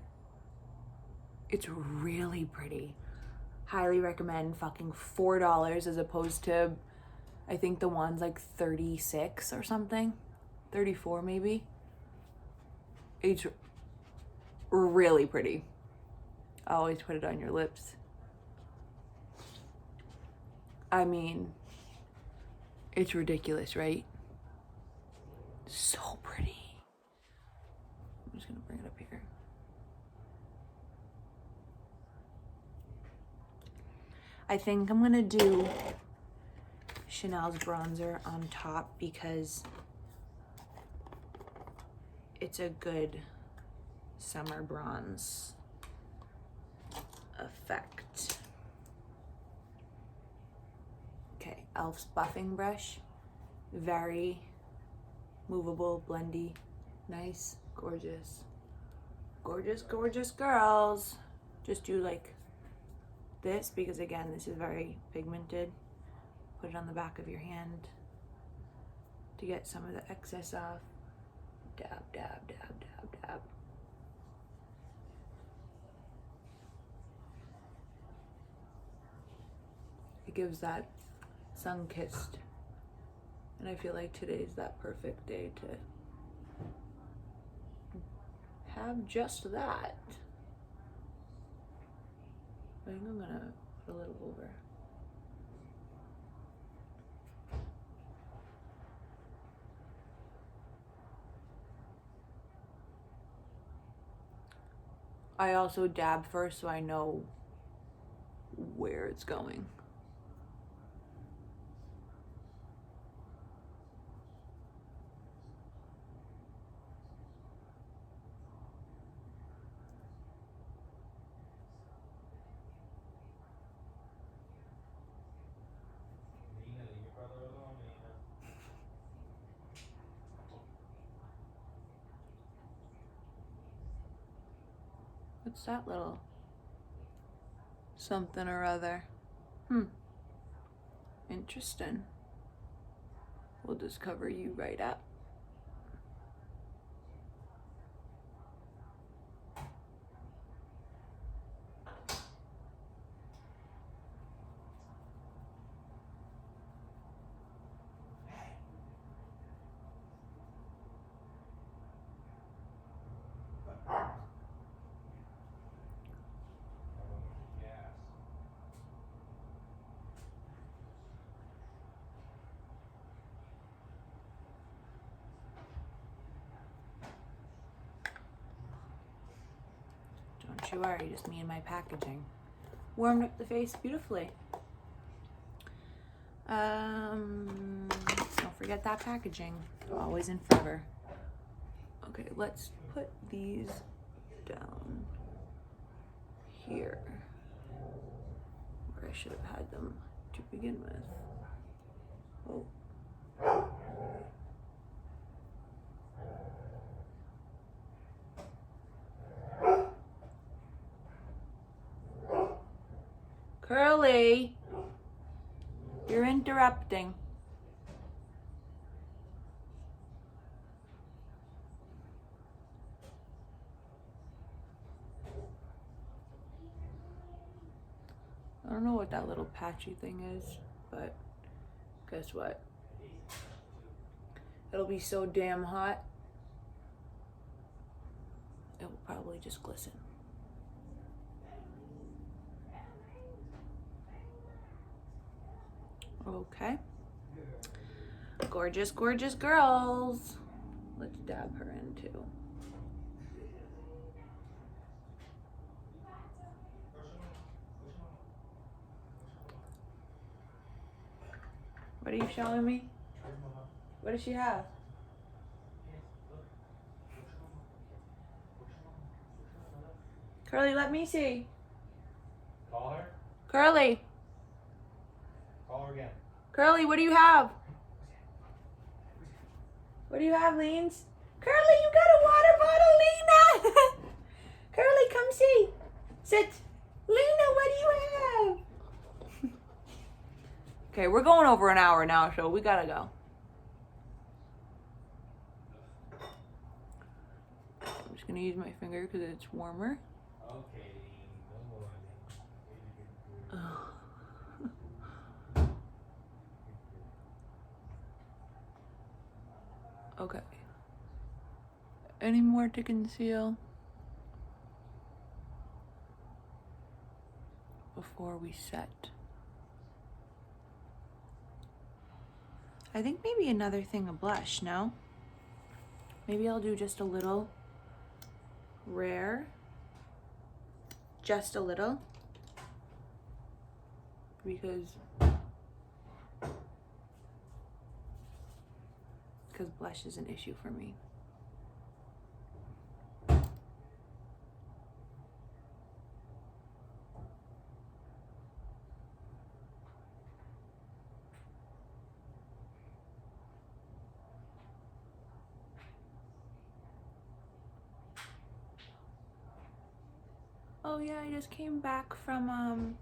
it's really pretty. Highly recommend. Fucking $4 as opposed to, I think the one's like 36 or something, 34 maybe. It's really pretty. I always put it on your lips. I mean, it's ridiculous, right? So pretty. I'm just gonna bring it up here. I think I'm gonna do Chanel's bronzer on top because it's a good summer bronze effect. Okay, e.l.f.'s buffing brush, very movable, blendy, nice, gorgeous, gorgeous, gorgeous girls. Just do like this because again, this is very pigmented. Put it on the back of your hand to get some of the excess off. Dab, dab, dab, dab, dab. It gives that sun-kissed, and I feel like today's that perfect day to have just that. I think I'm gonna put a little over. I also dab first so I know where it's going. What's that little something or other? Interesting. We'll just cover you right up. Don't you worry, just me and my packaging. Warmed up the face beautifully. Don't forget that packaging, always and forever. Okay, let's put these down here where I should have had them to begin with. Oh. Curly, you're interrupting. I don't know what that little patchy thing is, but guess what? It'll be so damn hot, it will probably just glisten. Okay. Gorgeous, gorgeous girls. Let's dab her in too. What are you showing me? What does she have? Curly, let me see. Call her. Curly. Call her again. Curly, what do you have? What do you have, Leans? Curly, you got a water bottle, Lena! Curly, come see. Sit. Lena, what do you have? Okay, we're going over an hour now, so we gotta go. I'm just gonna use my finger because it's warmer. Okay, no more. Okay. Any more to conceal before we set? I think maybe another thing of blush, no? Maybe I'll do just a little rare. Just a little. Because blush is an issue for me. Oh yeah, I just came back from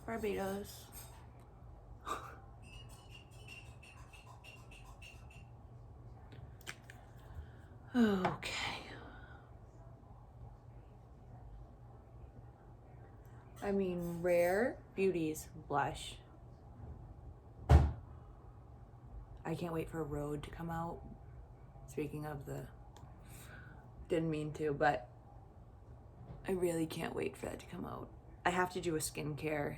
Barbados. Okay. I mean, Rare Beauty's blush. I can't wait for Road to come out. Speaking of didn't mean to, but I really can't wait for that to come out. I have to do a skincare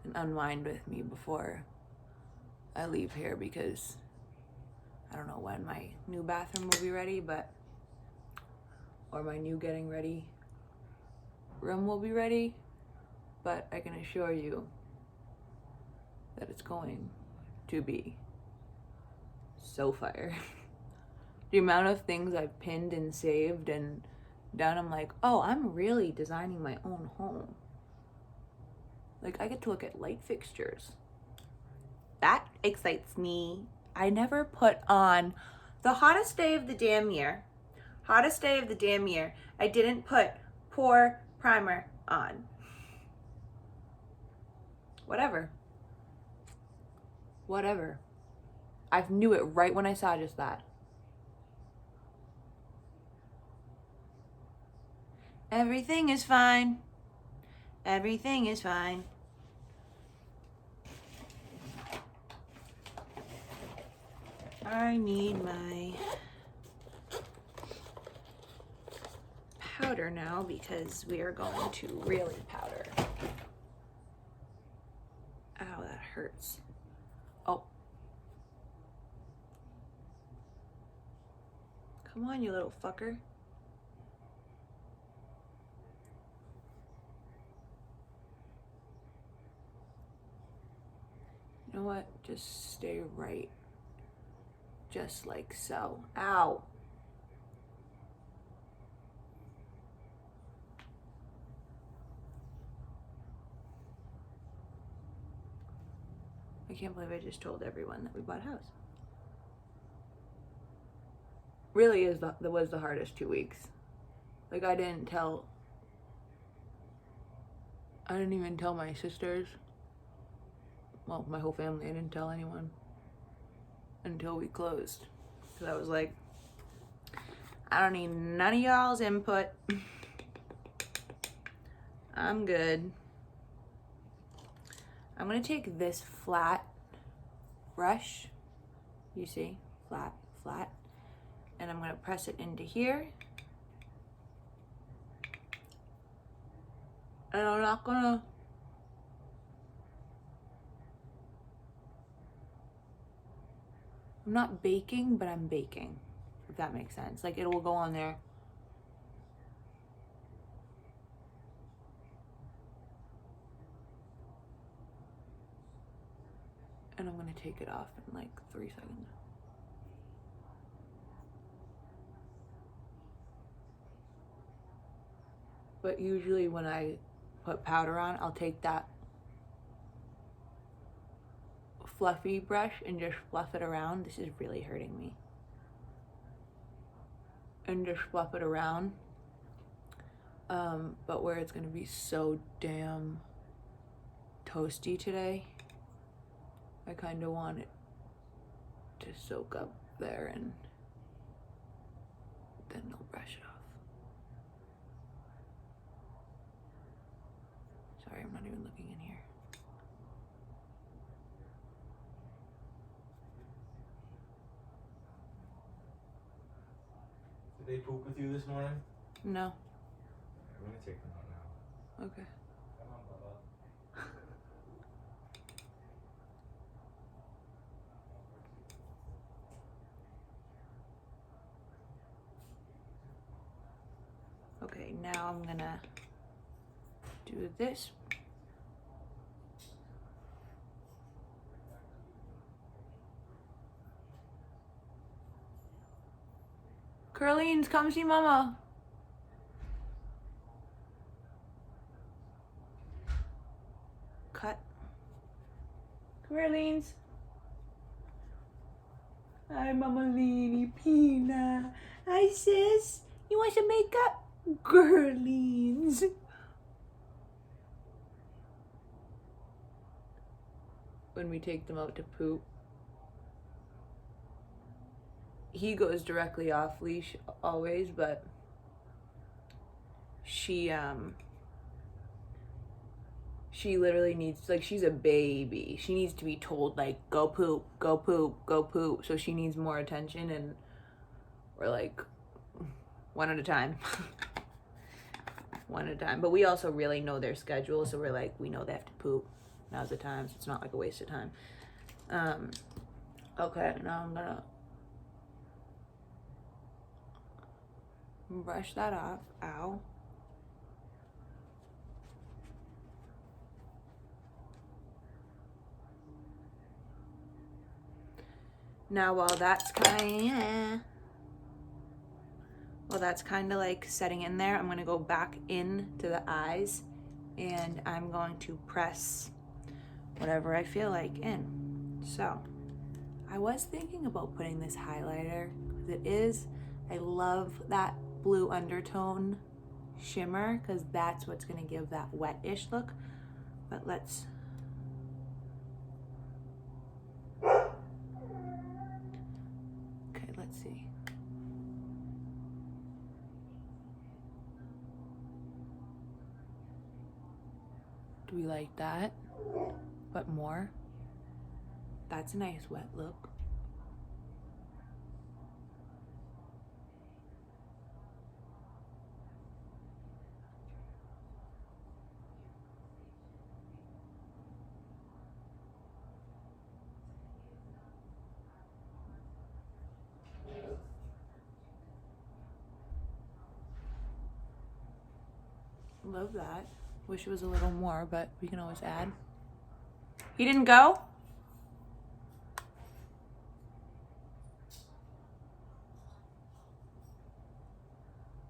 and unwind with me before I leave here because I don't know when my new bathroom will be ready, or my new getting ready room will be ready, but I can assure you that it's going to be so fire. The amount of things I've pinned and saved and done, I'm like, oh, I'm really designing my own home. Like, I get to look at light fixtures. That excites me. I never put on the hottest day of the damn year. Hottest day of the damn year. I didn't put pore primer on. Whatever. I knew it right when I saw just that. Everything is fine. Everything is fine. I need my powder now because we are going to really powder. Ow, that hurts. Oh. Come on, you little fucker. You know what? Just stay right. Just like so. Ow. I can't believe I just told everyone that we bought a house. Really was the hardest 2 weeks. Like, I didn't even tell my sisters. Well, my whole family. I didn't tell anyone until we closed. Because I was like, I don't need none of y'all's input. I'm good. I'm gonna take this flat brush, you see, flat, and I'm gonna press it into here. And I'm not gonna I'm not baking, but I'm baking, if that makes sense. Like, it will go on there. And I'm gonna take it off in like 3 seconds. But usually when I put powder on, I'll take that fluffy brush and just fluff it around. This is really hurting me. And just fluff it around. But where it's gonna be so damn toasty today, I kind of want it to soak up there, and then I'll brush it off. Sorry, I'm not even looking in here. Did they poop with you this morning? No. I'm gonna take them out now. Okay. Come on, Bubba. Okay, now I'm gonna do this. Curleens, come see mama. Cut. Curleens. Hi, Mama Leanie Pina. Hi, sis. You want some makeup? Girlies. When we take them out to poop, he goes directly off leash always, but she literally needs, like, she's a baby. She needs to be told, like, go poop, go poop, go poop. So she needs more attention, and we're like, one at a time. One at a time. But we also really know their schedule, so we're like, we know they have to poop. Now's the time, so it's not like a waste of time. Okay, now I'm gonna brush that off. Ow. Now while that's kind of like setting in there, I'm gonna go back into the eyes, and I'm going to press whatever I feel like in. So I was thinking about putting this highlighter, because I love that blue undertone shimmer, because that's what's gonna give that wet-ish look. But let's see. Do we like that? But more? That's a nice wet look. Love that. Wish it was a little more, but we can always add. He didn't go?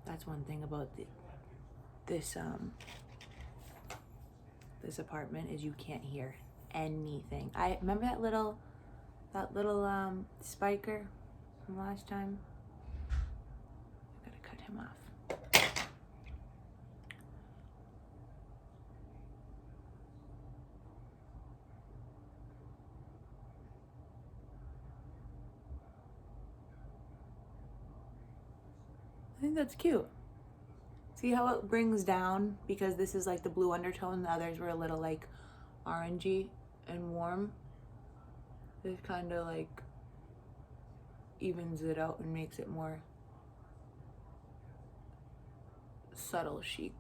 That's one thing about this apartment, is you can't hear anything. I remember that little spiker from last time. I gotta cut him off. I think that's cute. See how it brings down, because this is like the blue undertone, the others were a little like orangey and warm. This kind of like evens it out and makes it more subtle chic.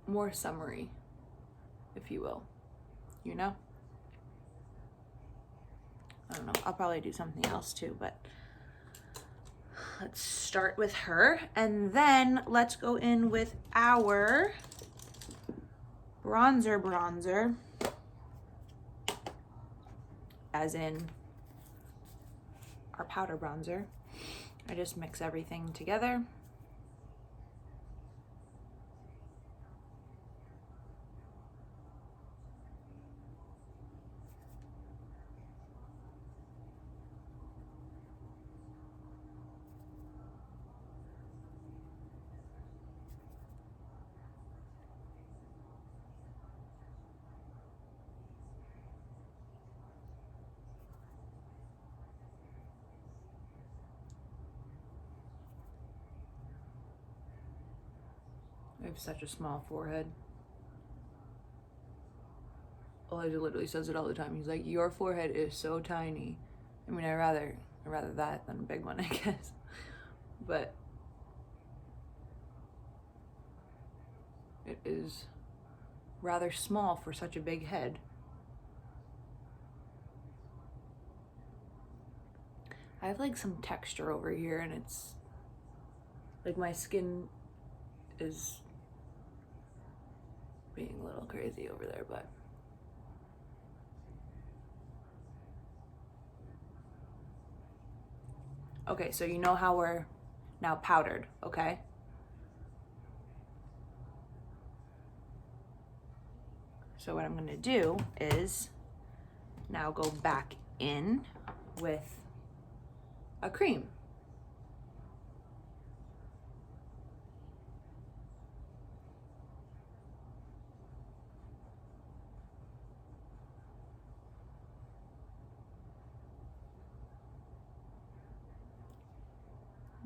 More summery, if you will. You know? I don't know, I'll probably do something else too, but let's start with her. And then let's go in with our bronzer, as in our powder bronzer. I just mix everything together. I have such a small forehead. Elijah literally says it all the time. He's like, your forehead is so tiny. I mean, I rather that than a big one, I guess. But it is rather small for such a big head. I have like some texture over here, and it's like my skin is being a little crazy over there, but okay, so you know how we're now powdered, okay? So what I'm gonna do is now go back in with a cream.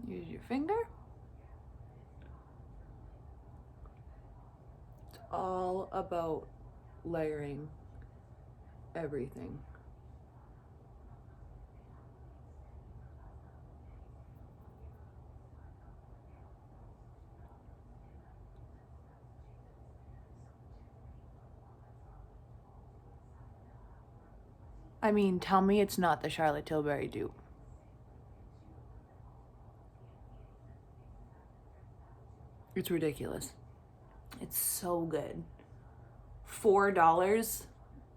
Use your finger. It's all about layering everything. I mean, tell me it's not the Charlotte Tilbury dupe. It's ridiculous. It's so good. $4,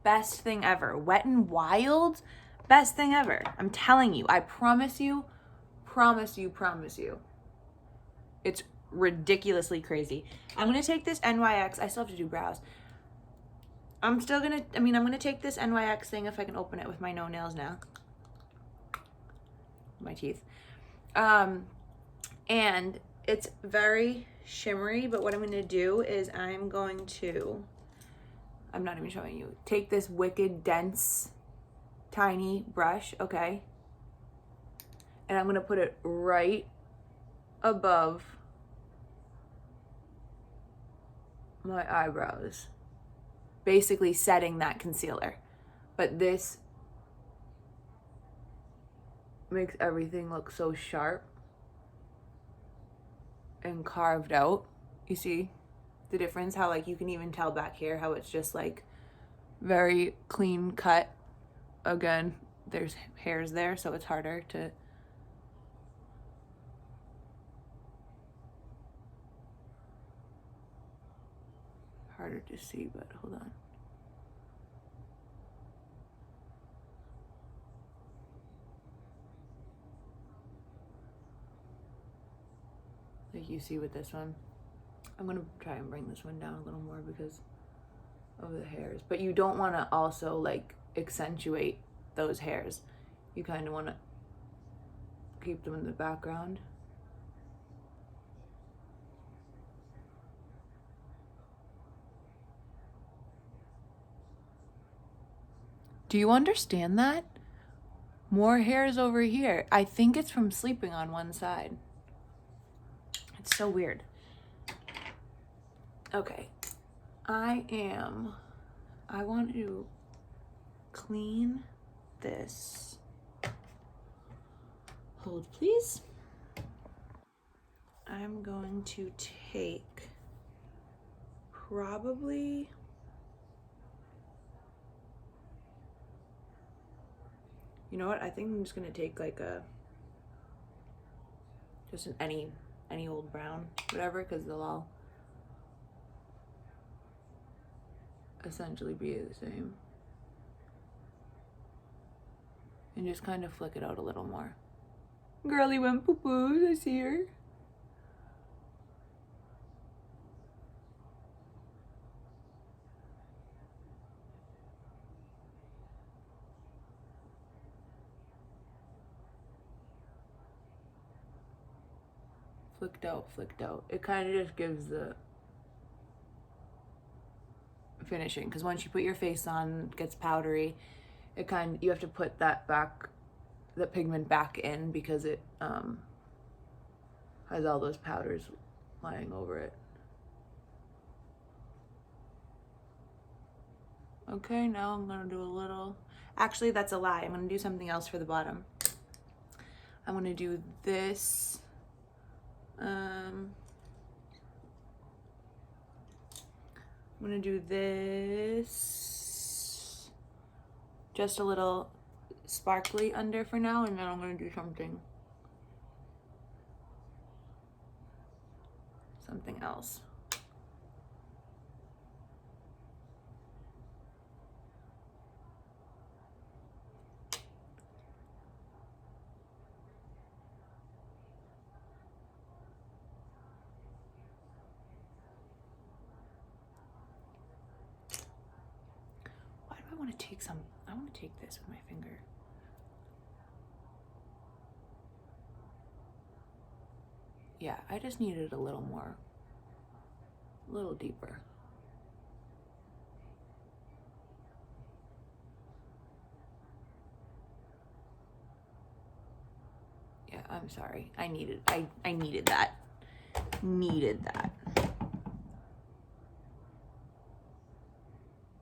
best thing ever. Wet n Wild, best thing ever. I'm telling you, I promise you. It's ridiculously crazy. I'm gonna take this NYX, I still have to do brows. I'm gonna take this NYX thing, if I can open it with my no nails now. My teeth. And it's very shimmery, but what I'm gonna do is I'm not even showing you. Take this wicked dense, tiny brush, okay? And I'm gonna put it right above my eyebrows. Basically setting that concealer. But this makes everything look so sharp and carved out. You see the difference? How like you can even tell back here how it's just like very clean cut. Again, there's hairs there, so it's harder to see, but hold on. Like you see with this one. I'm gonna try and bring this one down a little more because of the hairs. But you don't want to also like accentuate those hairs. You kind of want to keep them in the background. Do you understand that? More hairs over here. I think it's from sleeping on one side. It's so weird. Okay. I want to clean this. Hold, please. I'm going to take probably You know what? I think I'm just gonna take like just an any old brown, whatever, because they'll all essentially be the same. And just kind of flick it out a little more. Girly went poo-poos, I see her. Flicked out. It kind of just gives the finishing, because once you put your face on, it gets powdery. You have to put that pigment back in, because it has all those powders lying over it. Okay, now I'm gonna do a little, actually that's a lie, I'm gonna do something else for the bottom. I'm gonna do this, I'm gonna do this just a little sparkly under for now, and then I'm gonna do something else. Why do I want to take some? I want to take this with my finger. Yeah, I just needed a little more, a little deeper. Yeah, I'm sorry. I needed that. Needed that.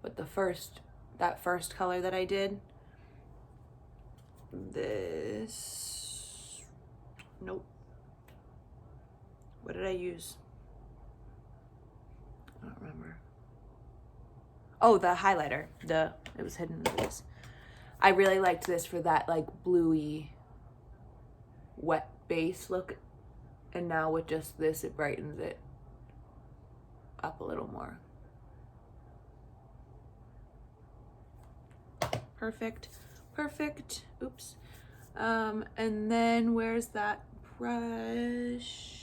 But that first color that I did, nope. What did I use? I don't remember. Oh, the highlighter. It was hidden under this. I really liked this for that like bluey, wet base look. And now with just this, it brightens it up a little more. Perfect. Oops. And then where's that brush?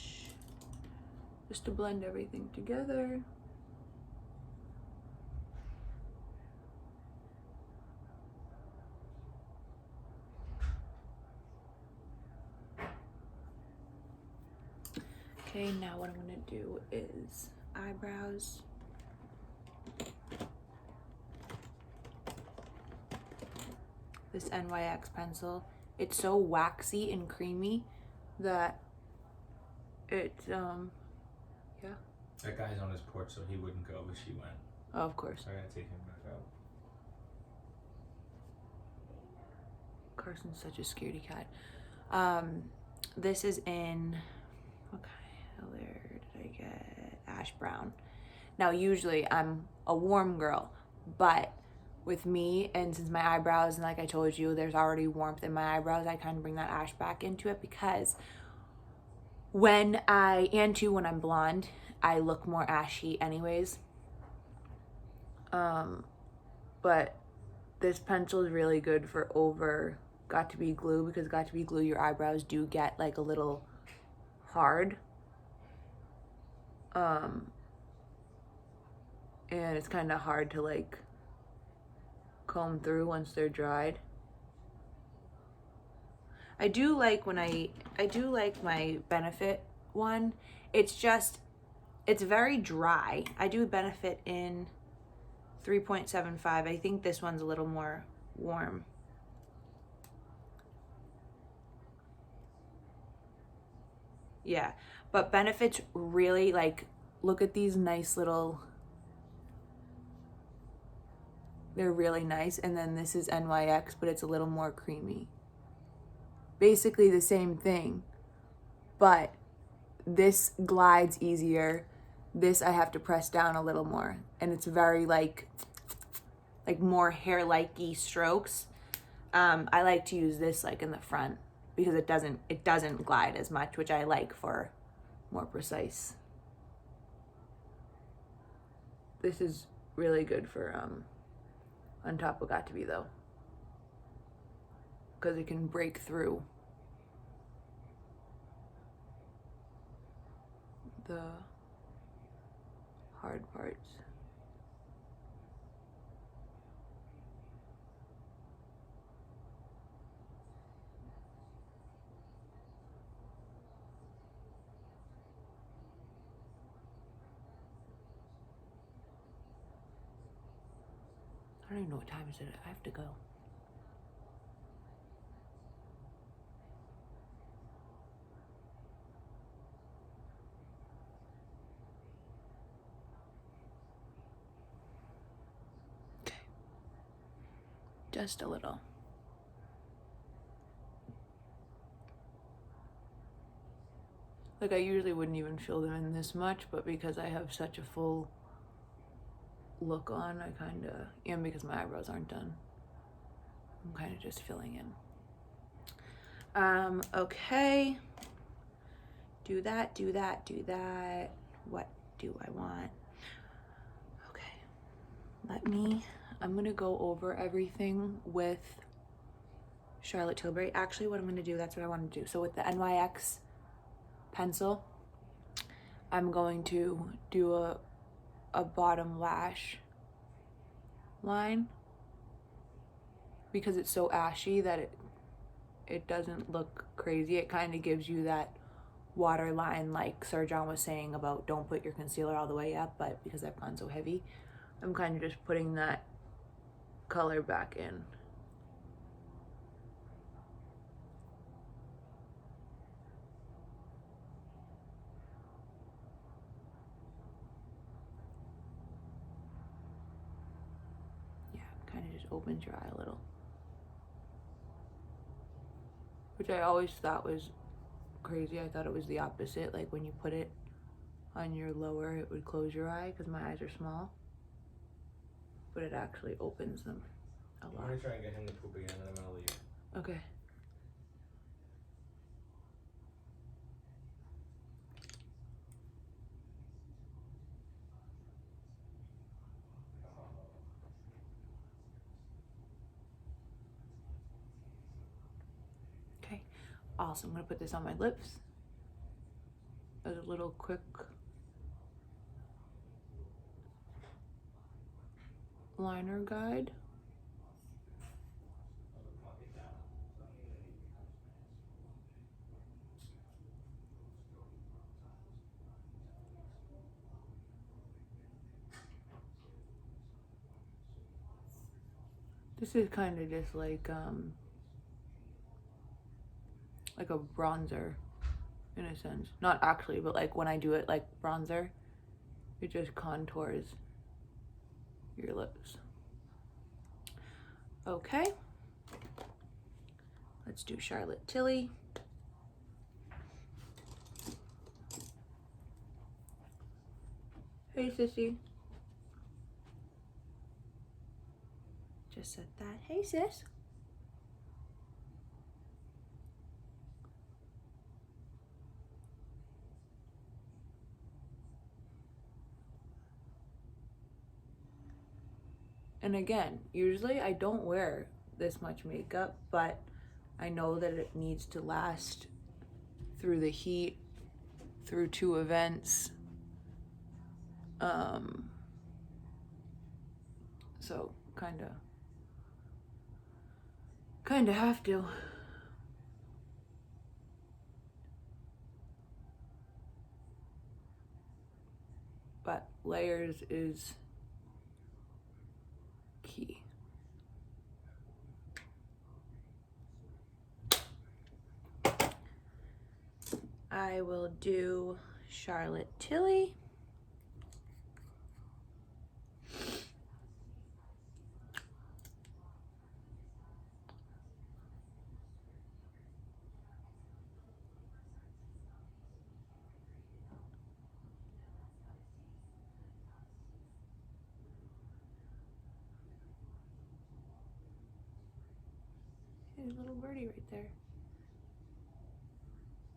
Just to blend everything together. Okay, now what I'm gonna do is eyebrows. This NYX pencil, it's so waxy and creamy that it's yeah. That guy's on his porch, so he wouldn't go, but she went. Oh, of course. I gotta take him back out. Carson's such a scaredy cat. This is in, what color did I get? Ash brown. Now usually I'm a warm girl, but with me, and since my eyebrows, and like I told you, there's already warmth in my eyebrows, I kind of bring that ash back into it, because when I'm blonde, I look more ashy anyways. But this pencil is really good for over Got To Be Glue, because Got To Be Glue, your eyebrows do get like a little hard. And it's kind of hard to like comb through once they're dried. I do like my Benefit one. It's very dry. I do Benefit in 3.75. I think this one's a little more warm. Yeah, but Benefit's really like, look at these nice little, they're really nice. And then this is NYX, but it's a little more creamy. Basically the same thing, but this glides easier. This I have to press down a little more, and it's very like more hair-like-y strokes. I like to use this like in the front because it doesn't glide as much, which I like for more precise. This is really good for on top of got to be though, because it can break through the hard parts. I don't even know what time is it. I have to go. Okay. Just a little. Like I usually wouldn't even fill them in this much, but because I have such a full look on, I kind of, and because my eyebrows aren't done, I'm kind of just filling in. Okay. Do that, do that, do that. What do I want? Okay. I'm gonna go over everything with Charlotte Tilbury. Actually, what I'm gonna do, that's what I want to do. So with the NYX pencil, I'm going to do a bottom lash line because it's so ashy that it doesn't look crazy. It kind of gives you that water line like Sir John was saying about don't put your concealer all the way up, but because I've gone so heavy, I'm kind of just putting that color back in. Yeah, kind of just opens your eye a little. Which I always thought was crazy. I thought it was the opposite. Like when you put it on your lower, it would close your eye because my eyes are small. But it actually opens them a lot. I'm gonna try and get him to poop again and I'm gonna leave. Okay. Okay. Awesome. I'm gonna put this on my lips as a little quick liner guide. This is kind of just like a bronzer in a sense. Not actually, but like when I do it like bronzer, it just contours your lips. Okay. Let's do Charlotte Tilly. Hey, sissy. Just said that. Hey, sis. And again, usually I don't wear this much makeup, but I know that it needs to last through the heat, through 2 events. So kind of have to. But layers is key. I will do Charlotte Tilly. cute little birdie right there.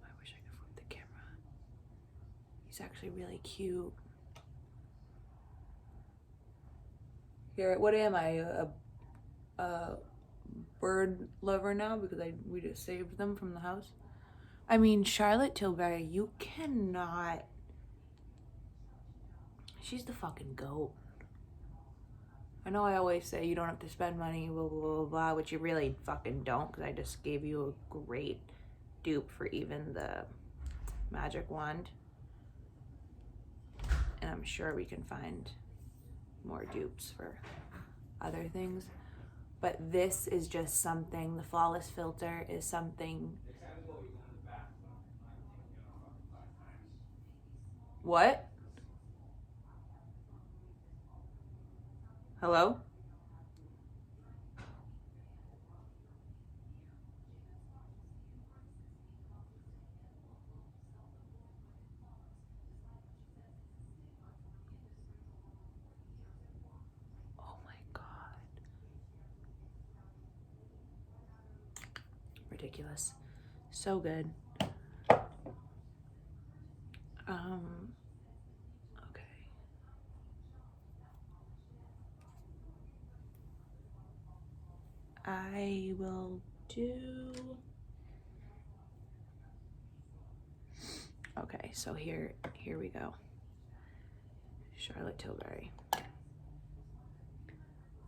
I wish I could flip the camera. He's actually really cute. Here, what am I? A bird lover now because we just saved them from the house. I mean, Charlotte Tilbury, you cannot. She's the fucking goat. I know I always say you don't have to spend money, blah, blah, blah, blah, which you really fucking don't, because I just gave you a great dupe for even the magic wand. And I'm sure we can find more dupes for other things. But this is just something, the flawless filter is something. What? Hello? Oh my God. Ridiculous. So good. Okay. I will do. Okay, so here we go. Charlotte Tilbury.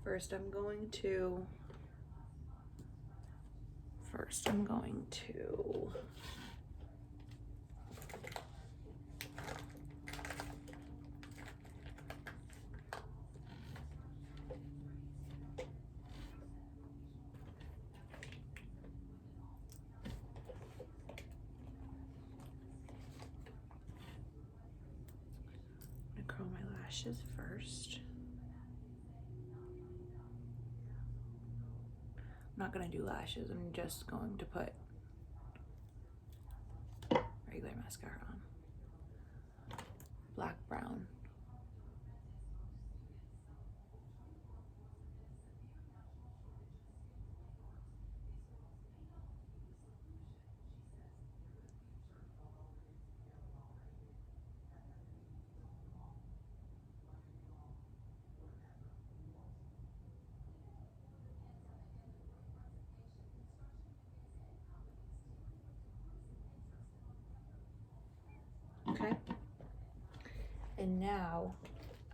First I'm going to curl my lashes first. I'm not gonna do lashes, I'm just going to put regular mascara on. Black, brown. Okay. And now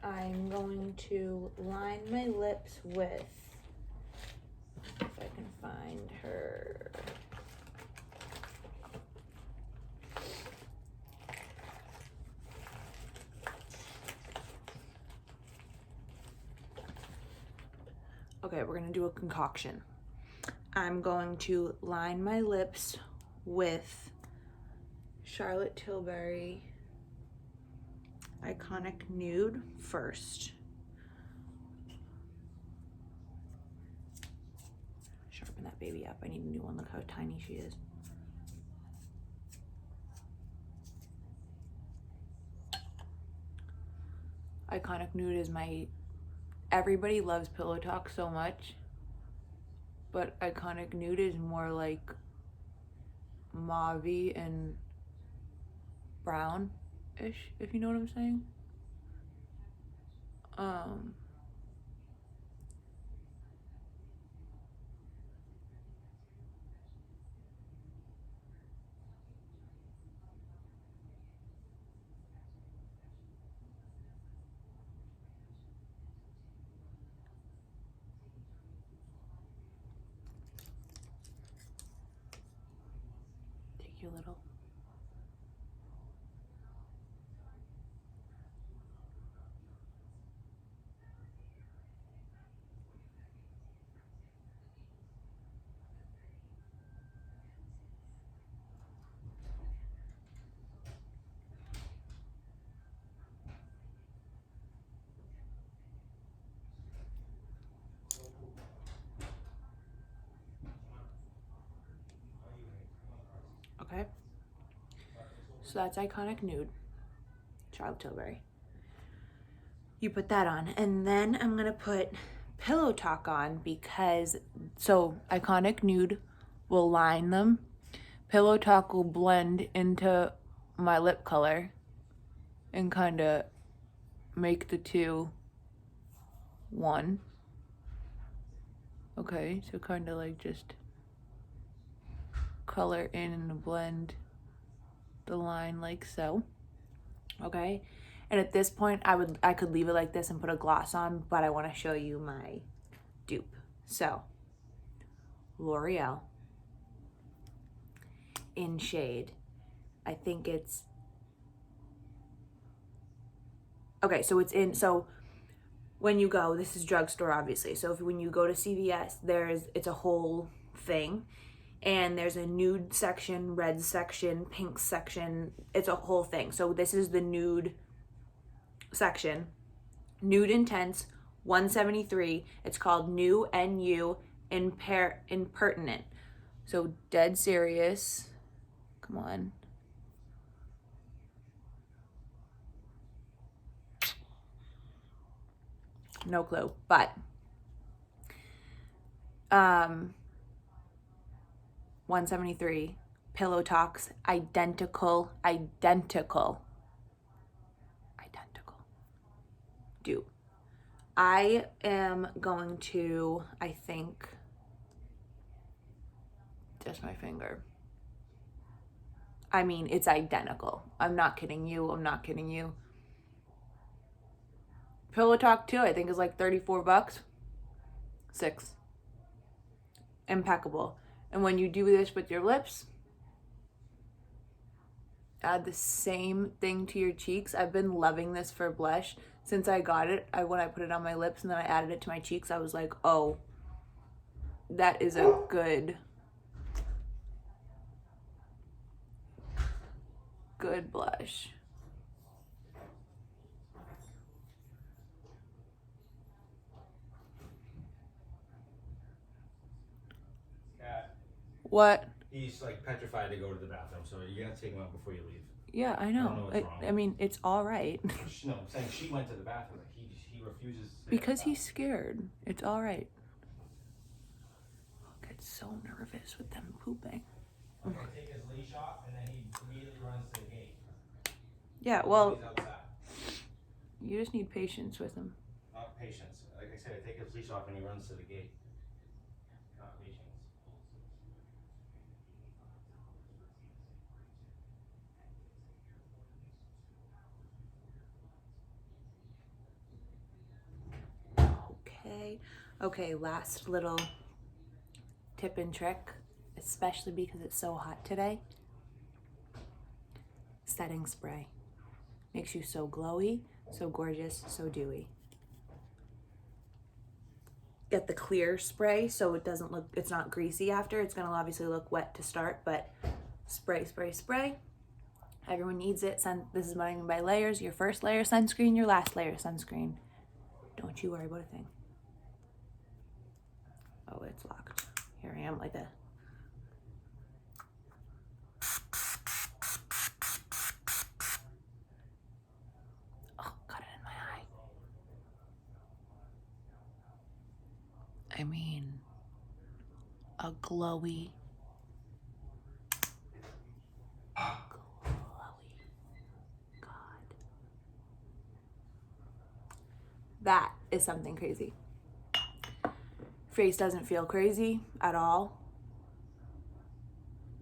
I'm going to line my lips with, if I can find her. Okay, we're gonna do a concoction. I'm going to line my lips with Charlotte Tilbury Iconic Nude first. Sharpen that baby up. I need a new one. Look how tiny she is. Iconic Nude is my... Everybody loves Pillow Talk so much, but Iconic Nude is more like mauve-y and brown-ish, if you know what I'm saying. Take you a little. Okay, so that's Iconic Nude, Charlotte Tilbury. You put that on, and then I'm gonna put Pillow Talk on because, so Iconic Nude will line them. Pillow Talk will blend into my lip color and kind of make the two one. Okay, so kind of like just color in and blend the line like so. Okay, and at this point I could leave it like this and put a gloss on, but I want to show you my dupe. So L'Oreal in shade, I think it's okay, so it's in, so when you go, this is drugstore obviously, so when you go to CVS, it's a whole thing, and there's a nude section, red section, pink section, it's a whole thing. So this is the nude section, Nude Intense 173. It's called New NU Impertinent. So dead serious. Come on. No clue, but 173 Pillow Talks, identical dupe. I am going to, I think, just my finger. I mean, it's identical. I'm not kidding you. Pillow Talk 2, I think, is like $34. 6. Impeccable. And when you do this with your lips, add the same thing to your cheeks. I've been loving this for blush since I got it. When I put it on my lips and then I added it to my cheeks, I was like, oh, that is a good blush. What? He's like petrified to go to the bathroom, so you gotta take him out before you leave. Yeah, I know. I don't know what's wrong. I mean, it's all right. No, I'm saying she went to the bathroom. He refuses. Because he's scared. It's all right. I get so nervous with them pooping. I'm gonna take his leash off, and then he immediately runs to the gate. Yeah, well, He's outside. you just need patience with him. Not patience. Like I said, I take his leash off, and he runs to the gate. Not patience. Okay, last little tip and trick, especially because it's so hot today. Setting spray. Makes you so glowy, so gorgeous, so dewy. Get the clear spray so it doesn't look, it's not greasy after. It's gonna obviously look wet to start, but spray. Everyone needs it. This is what I mean by layers. Your first layer sunscreen, your last layer sunscreen. Don't you worry about a thing. Oh, it's locked. Here I am like a... Oh, got it in my eye. I mean, a glowy... God. That is something crazy. Face doesn't feel crazy at all.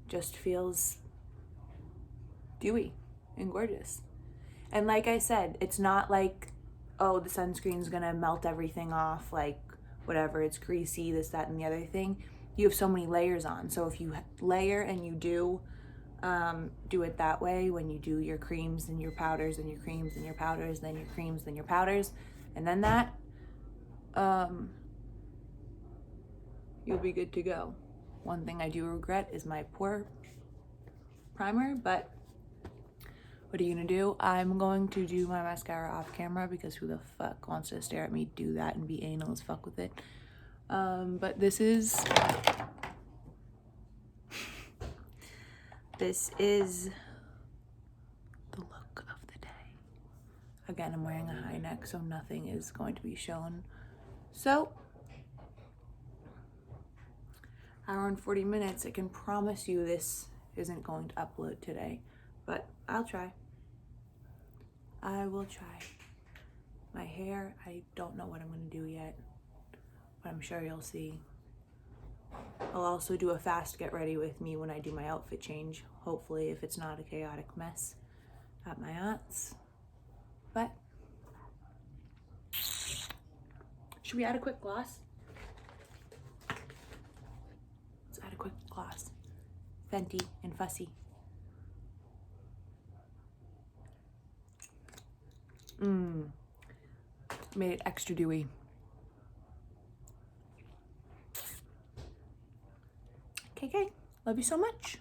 Just feels dewy and gorgeous. And like I said, it's not like, oh, the sunscreen's gonna melt everything off, like whatever, it's greasy, this, that, and the other thing. You have so many layers on. So if you layer and you do it that way, when you do your creams and your powders and your creams and your powders, then your creams, then your powders, and then that, you'll be good to go. One thing I do regret is my pore primer, but what are you gonna do? I'm going to do my mascara off camera because who the fuck wants to stare at me do that and be anal as fuck with it? But this is the look of the day. Again, I'm wearing a high neck, so nothing is going to be shown. So hour and 40 minutes. I can promise you this isn't going to upload today, but I'll try. I will try. My hair, I don't know what I'm gonna do yet, but I'm sure you'll see. I'll also do a fast get ready with me when I do my outfit change, hopefully, if it's not a chaotic mess at my aunt's. But should we add a quick gloss? Let's add a quick gloss. Fenty and Fussy. Made it extra dewy. Okay, love you so much.